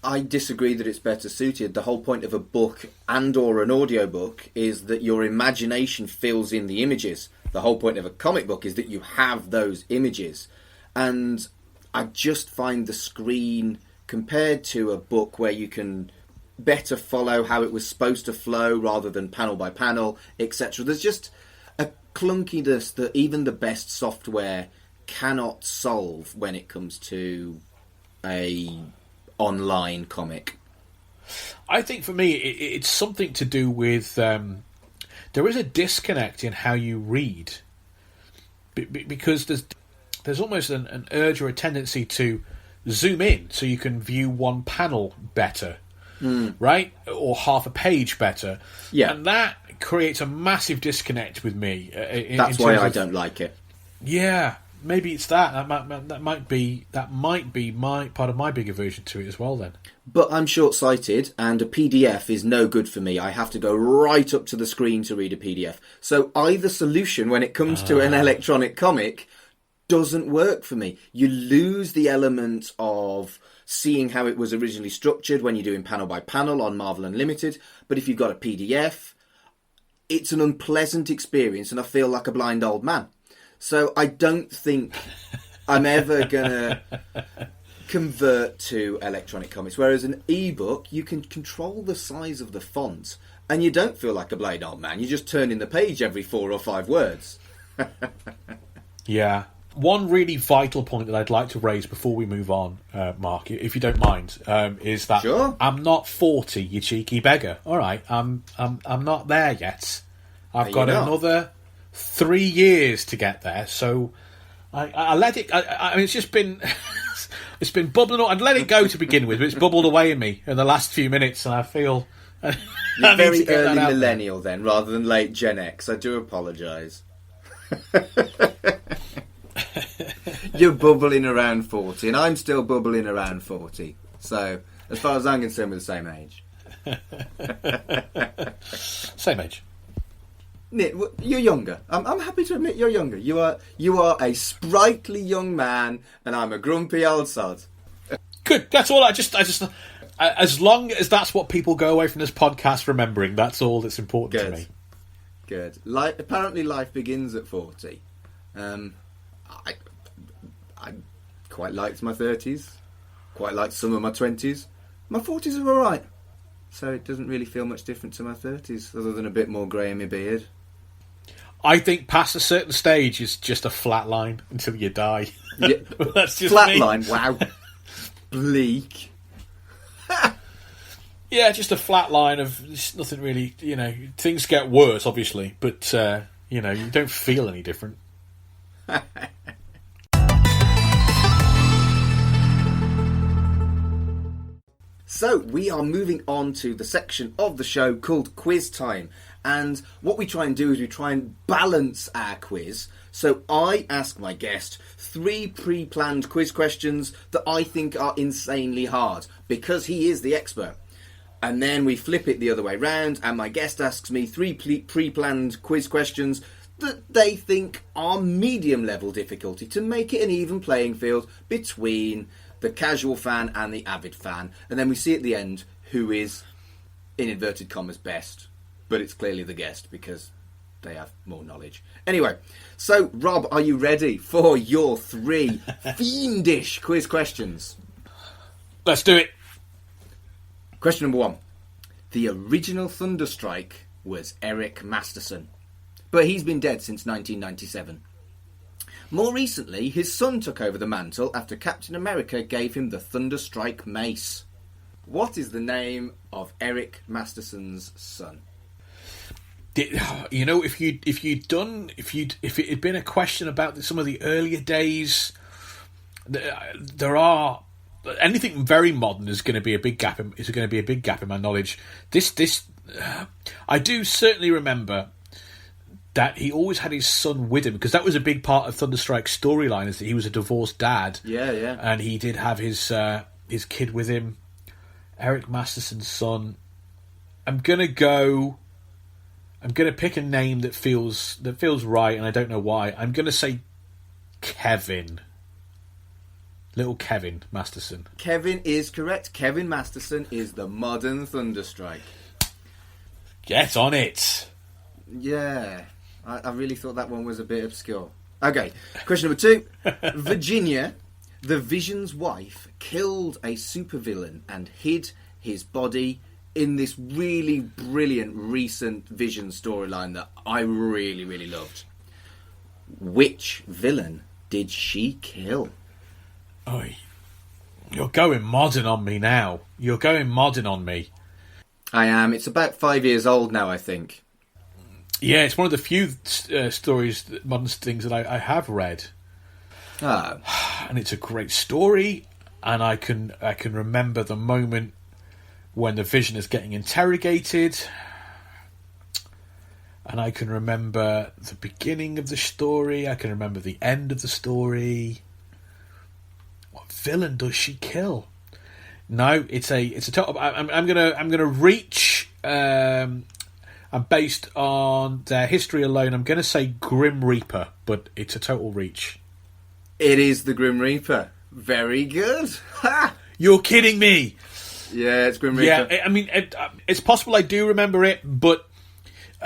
I disagree that it's better suited. The whole point of a book and or an audiobook is that your imagination fills in the images. The whole point of a comic book is that you have those images. And I just find the screen, compared to a book where you can better follow how it was supposed to flow rather than panel by panel, etc. There's just a clunkiness that even the best software cannot solve when it comes to a online comic. I think for me it's something to do with there is a disconnect in how you read because there's almost an urge or a tendency to zoom in so you can view one panel better, right? Or half a page better. Yeah. And that creates a massive disconnect with me. That's why I don't like it. Yeah. Maybe it's that might be my part of my big aversion to it as well then. But I'm short-sighted and a PDF is no good for me. I have to go right up to the screen to read a PDF. So either solution when it comes to an electronic comic doesn't work for me. You lose the element of seeing how it was originally structured when you're doing panel by panel on Marvel Unlimited. But if you've got a PDF, it's an unpleasant experience and I feel like a blind old man. So I don't think I'm ever going to convert to electronic comics. Whereas an ebook, you can control the size of the font and you don't feel like a bloody old man. You just turn in the page every 4 or 5 words. Yeah. One really vital point that I'd like to raise before we move on, Mark, if you don't mind, is that Sure. I'm not 40, you cheeky beggar. All right, I'm not there yet. I've got another 3 years to get there, so I let it. I mean, it's just been it's been bubbling up. I'd let it go to begin with, but it's bubbled away in me in the last few minutes, and I feel You're very early millennial then, rather than late Gen X. I do apologise. You're bubbling around 40, and I'm still bubbling around 40. So, as far as I'm concerned, we're the same age. Same age. Nick, you're younger. I'm happy to admit you're younger. You are a sprightly young man, and I'm a grumpy old sod. Good. That's all. I just. As long as that's what people go away from this podcast remembering, that's all that's important to me. Good. Apparently, life begins at 40. I quite liked my 30s. Quite liked some of my 20s. My 40s are all right. So it doesn't really feel much different to my 30s, other than a bit more grey in my beard. I think past a certain stage is just a flat line until you die. Yeah. That's just flat me. line. Wow. Bleak. Yeah, just a flat line of nothing really. Things get worse, obviously, but you don't feel any different. So, we are moving on to the section of the show called Quiz Time. And what we try and do is we try and balance our quiz. So, I ask my guest 3 pre-planned quiz questions that I think are insanely hard, because he is the expert. And then we flip it the other way round, and my guest asks me 3 pre-planned quiz questions that they think are medium-level difficulty to make it an even playing field between the casual fan and the avid fan. And then we see at the end who is, in inverted commas, best. But it's clearly the guest because they have more knowledge. Anyway, so Rob, are you ready for your 3 fiendish quiz questions? Let's do it. Question number 1. The original Thunderstrike was Eric Masterson, but he's been dead since 1997. More recently, his son took over the mantle after Captain America gave him the Thunderstrike mace. What is the name of Eric Masterson's son? If it had been a question about some of the earlier days, there are anything very modern is going to be a big gap. Is going to be a big gap in my knowledge. I do certainly remember that he always had his son with him, because that was a big part of Thunderstrike's storyline, is that he was a divorced dad. Yeah. And he did have his kid with him, Eric Masterson's son. I'm gonna pick a name that feels right, and I don't know why. I'm gonna say Kevin. Little Kevin Masterson. Kevin is correct. Kevin Masterson is the modern Thunderstrike. Get on it. Yeah. I really thought that one was a bit obscure. Okay, question number 2. Virginia, the Vision's wife, killed a supervillain and hid his body in this really brilliant recent Vision storyline that I really, really loved. Which villain did she kill? Oi, you're going modern on me now. You're going modern on me. I am. It's about 5 years old now, I think. Yeah, it's one of the few stories, modern things that I have read. Oh. And it's a great story, and I can remember the moment when the Vision is getting interrogated, and I can remember the beginning of the story. I can remember the end of the story. What villain does she kill? No, it's a total. I'm gonna reach. And based on their history alone, I'm going to say Grim Reaper, but it's a total reach. It is the Grim Reaper. Very good. Ha! You're kidding me. Yeah, it's Grim Reaper. Yeah, I mean, it's possible I do remember it, but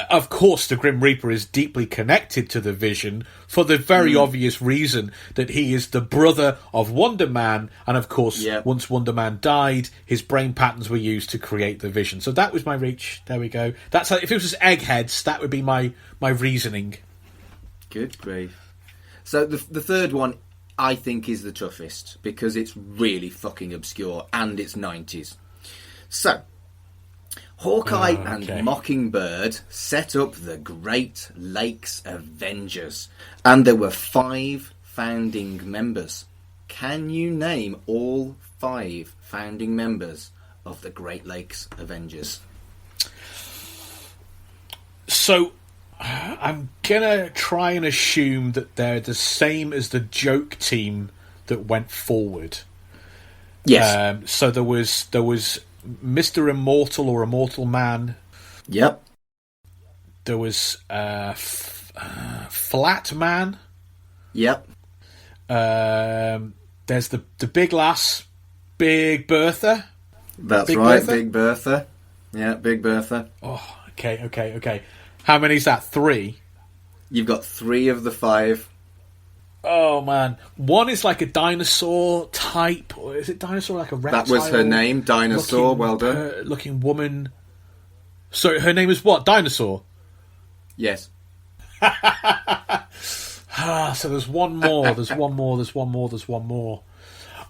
of course, the Grim Reaper is deeply connected to the Vision for the very obvious reason that he is the brother of Wonder Man, and of course, once Wonder Man died, his brain patterns were used to create the Vision. So that was my reach. There we go. That's how, if it was Eggheads, that would be my reasoning. Good grief. So the third one, I think, is the toughest, because it's really fucking obscure, and it's 90s. So, Hawkeye and Mockingbird set up the Great Lakes Avengers, and there were 5 founding members. Can you name all 5 founding members of the Great Lakes Avengers? So, I'm gonna try and assume that they're the same as the joke team that went forward. Yes. So there was Mr. Immortal or Immortal Man. Yep. There was Flat Man. Yep. There's the big lass, Big Bertha. That's Big right, Bertha? Big Bertha. Yeah, Big Bertha. Oh, okay. How many is that? 3? You've got 3 of the 5. Oh, man. One is like a dinosaur type. Or is it dinosaur like a reptile? That was her name, Dinosaur. Well done. Looking woman. So her name is what? Dinosaur? Yes. So there's one more. There's one more.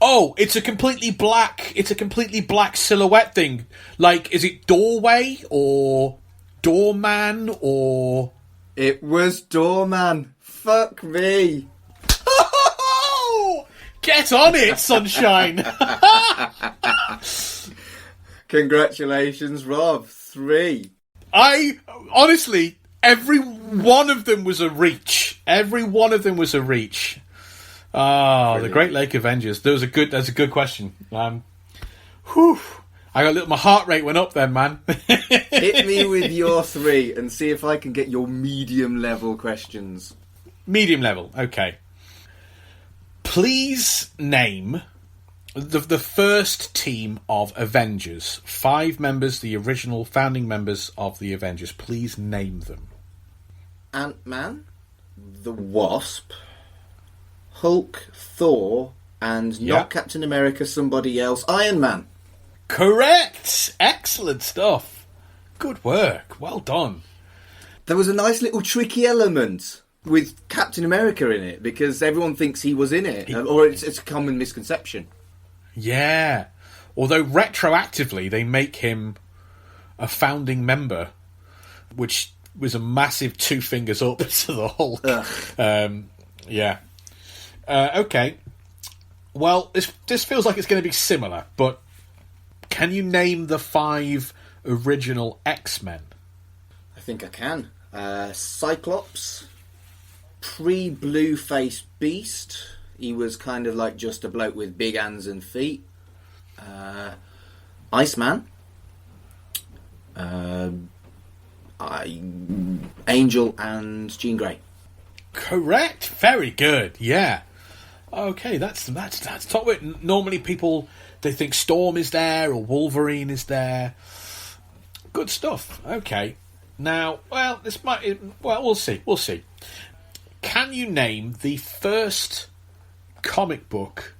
Oh, it's a completely black silhouette thing. Like, is it Doorway or Doorman or... It was Doorman. Fuck me. Get on it, sunshine. Congratulations, Rob. 3. Honestly, every one of them was a reach. The Great Lake Avengers. That's a good question. My heart rate went up then, man. Hit me with your 3 and see if I can get your medium level questions. Medium level, okay. Please name the first team of Avengers. 5 members, the original founding members of the Avengers. Please name them. Ant-Man, the Wasp, Hulk, Thor, and not Captain America, somebody else, Iron Man. Correct! Excellent stuff. Good work. Well done. There was a nice little tricky element with Captain America in it, because everyone thinks he was in it, or it's a common misconception. Yeah. Although retroactively they make him a founding member, which was a massive 2 fingers up to the Hulk. Okay. Well, this feels like it's going to be similar, but can you name the 5 original X-Men? I think I can. Cyclops, pre-Blue-Face Beast. He was kind of like just a bloke with big hands and feet. Iceman. Angel and Jean Grey. Correct. Very good. Yeah. Okay, that's top. Normally people, they think Storm is there or Wolverine is there. Good stuff. Okay. Now, we'll see. Can you name the first comic book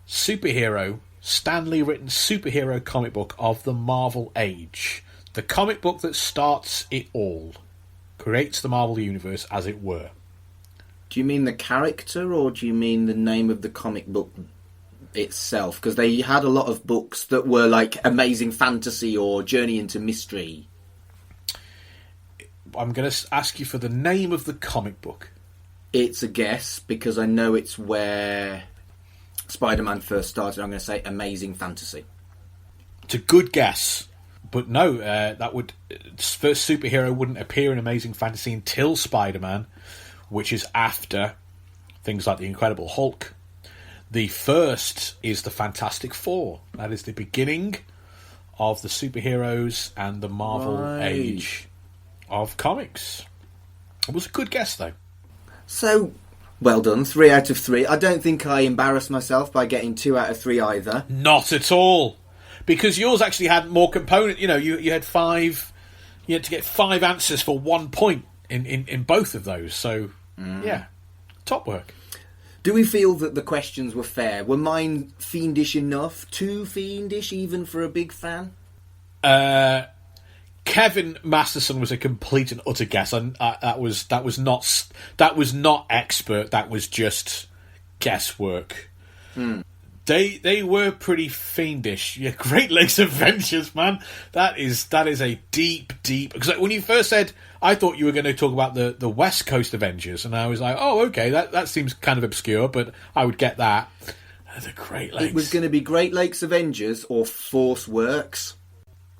superhero, Stan Lee written superhero comic book of the Marvel Age? The comic book that starts it all. Creates the Marvel Universe, as it were. Do you mean the character, or do you mean the name of the comic book itself? Because they had a lot of books that were like Amazing Fantasy or Journey into Mystery. I'm going to ask you for the name of the comic book. It's a guess, because I know it's where Spider-Man first started. I'm going to say Amazing Fantasy. It's a good guess. But no, first superhero wouldn't appear in Amazing Fantasy until Spider-Man, which is after things like the Incredible Hulk. The first is the Fantastic Four. That is the beginning of the superheroes and the Marvel Age of comics. It was a good guess, though. So, well done. 3 out of 3. I don't think I embarrassed myself by getting 2 out of 3 either. Not at all. Because yours actually had more component. You know, you had 5 you had to get 5 answers for 1 point in both of those. So, yeah, top work. Do we feel that the questions were fair? Were mine fiendish enough? Too fiendish, even for a big fan? Kevin Masterson was a complete and utter guess, and that was not expert. That was just guesswork. They were pretty fiendish. Yeah, Great Lakes Avengers, man. That is a deep. Because when you first said, I thought you were going to talk about the West Coast Avengers, and I was like, oh, okay, that seems kind of obscure, but I would get that. The Great Lakes. It was going to be Great Lakes Avengers or Force Works.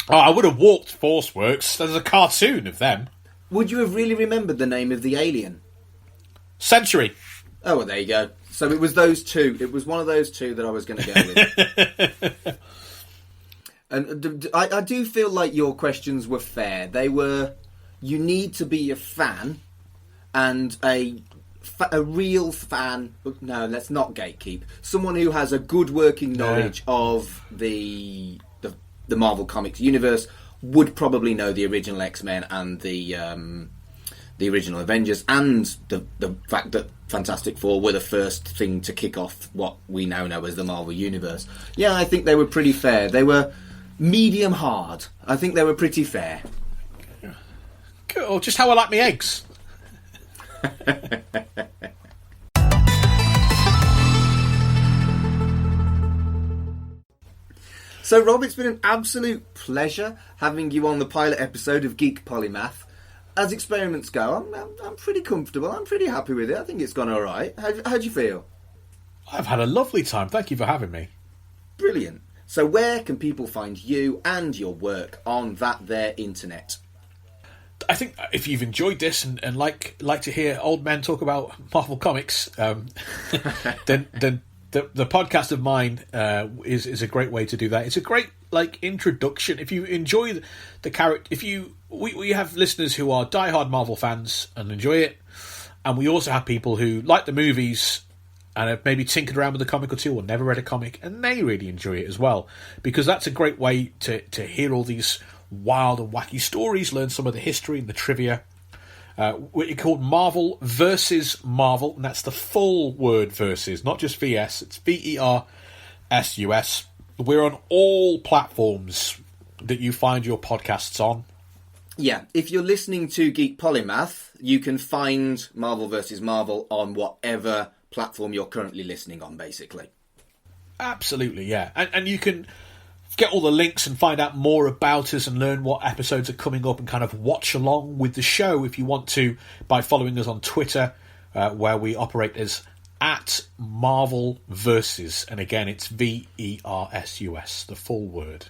Oh, I would have walked Force Works. There's a cartoon of them. Would you have really remembered the name of the alien? Century. Oh, well, there you go. So it was those two. It was one of those two that I was going to go with. And I do feel like your questions were fair. They were, you need to be a fan, and a real fan. No, let's not gatekeep. Someone who has a good working knowledge of the Marvel Comics universe would probably know the original X-Men and the original Avengers, and the fact that Fantastic Four were the first thing to kick off what we now know as the Marvel Universe. Yeah, I think they were pretty fair. They were medium hard. I think they were pretty fair. Cool, just how I like my eggs. So, Rob, it's been an absolute pleasure having you on the pilot episode of Geek Polymath. As experiments go, I'm pretty comfortable. I'm pretty happy with it. I think it's gone all right. How do you feel? I've had a lovely time. Thank you for having me. Brilliant. So where can people find you and your work on that there internet? I think if you've enjoyed this and like to hear old men talk about Marvel Comics, then the podcast of mine is a great way to do that. It's a great introduction. If you enjoy the character, we have listeners who are diehard Marvel fans and enjoy it, and we also have people who like the movies and have maybe tinkered around with a comic or two or never read a comic, and they really enjoy it as well, because that's a great way to hear all these wild and wacky stories, learn some of the history and the trivia. We're called Marvel versus Marvel, and that's the full word versus, not just VS. It's VERSUS. We're on all platforms that you find your podcasts on. Yeah, if you're listening to Geek Polymath, you can find Marvel vs. Marvel on whatever platform you're currently listening on, basically. Absolutely, yeah. And you can get all the links and find out more about us and learn what episodes are coming up and kind of watch along with the show if you want to by following us on Twitter, where we operate as @Marvel Versus. And again, it's VERSUS, the full word.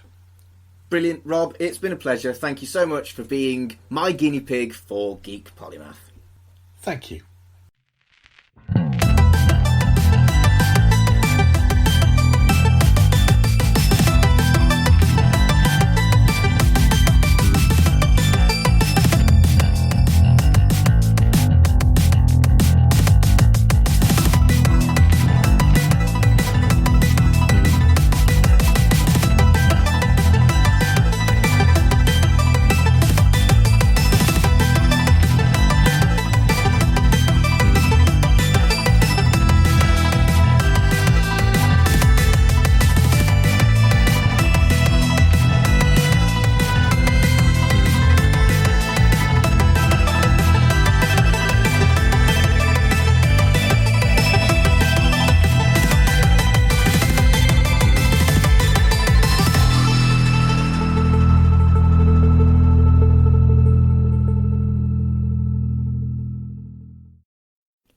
Brilliant, Rob. It's been a pleasure. Thank you so much for being my guinea pig for Geek Polymath. Thank you.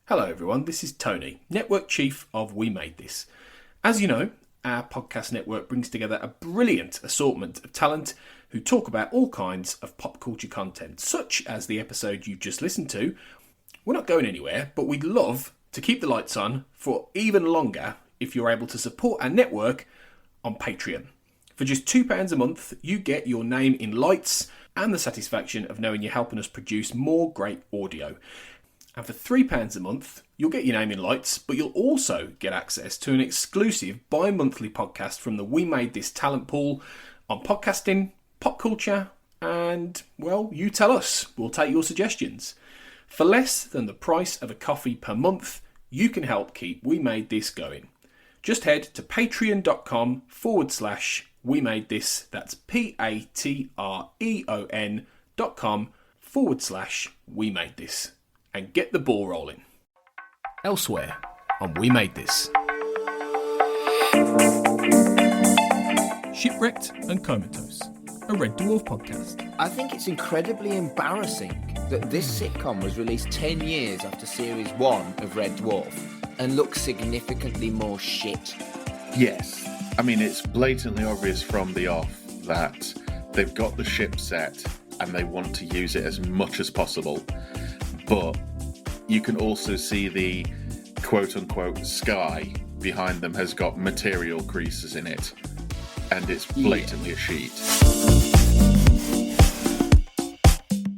Hello everyone, this is Tony, Network Chief of We Made This. As you know, our podcast network brings together a brilliant assortment of talent who talk about all kinds of pop culture content, such as the episode you've just listened to. We're not going anywhere, but we'd love to keep the lights on for even longer if you're able to support our network on Patreon. For just £2 a month, you get your name in lights and the satisfaction of knowing you're helping us produce more great audio. And for £3 a month, you'll get your name in lights, but you'll also get access to an exclusive bi-monthly podcast from the We Made This talent pool on podcasting, pop culture, and, well, you tell us. We'll take your suggestions. For less than the price of a coffee per month, you can help keep We Made This going. Just head to patreon.com/We Made This. That's patreon.com/We Made This. And get the ball rolling. Elsewhere on We Made This. Shipwrecked and Comatose, a Red Dwarf podcast. I think it's incredibly embarrassing that this sitcom was released 10 years after series 1 of Red Dwarf and looks significantly more shit. Yes. I mean, it's blatantly obvious from the off that they've got the ship set and they want to use it as much as possible. But you can also see the quote-unquote sky behind them has got material creases in it. And it's blatantly a sheet.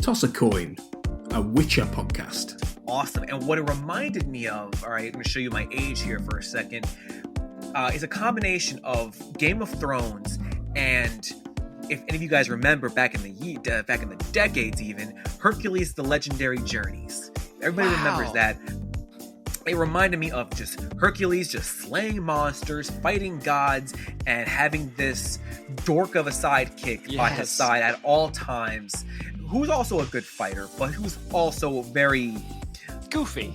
Toss a Coin, a Witcher podcast. Awesome. And what it reminded me of, all right, I'm going to show you my age here for a second, is a combination of Game of Thrones and, if any of you guys remember back in the decades even, Hercules: The Legendary Journeys. Everybody remembers that. It reminded me of just Hercules just slaying monsters, fighting gods, and having this dork of a sidekick by his side at all times, who's also a good fighter, but who's also very goofy.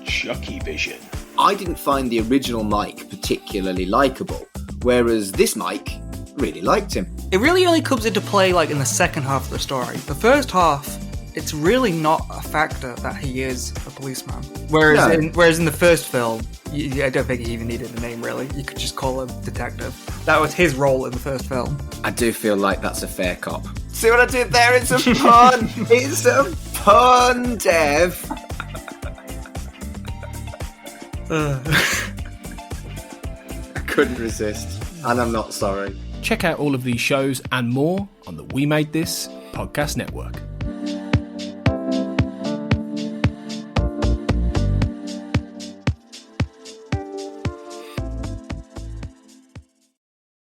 Chucky Vision. I didn't find the original Mike particularly likeable, whereas this Mike really liked him. It really only comes into play like in the second half of the story. The first half, it's really not a factor that he is a policeman. Whereas in the first film, I don't think he even needed a name really. You could just call him detective. That was his role in the first film. I do feel like that's a fair cop. See what I did there? It's a pun! It's a pun, Dev! I couldn't resist, and I'm not sorry. Check out all of these shows and more on the We Made This podcast network.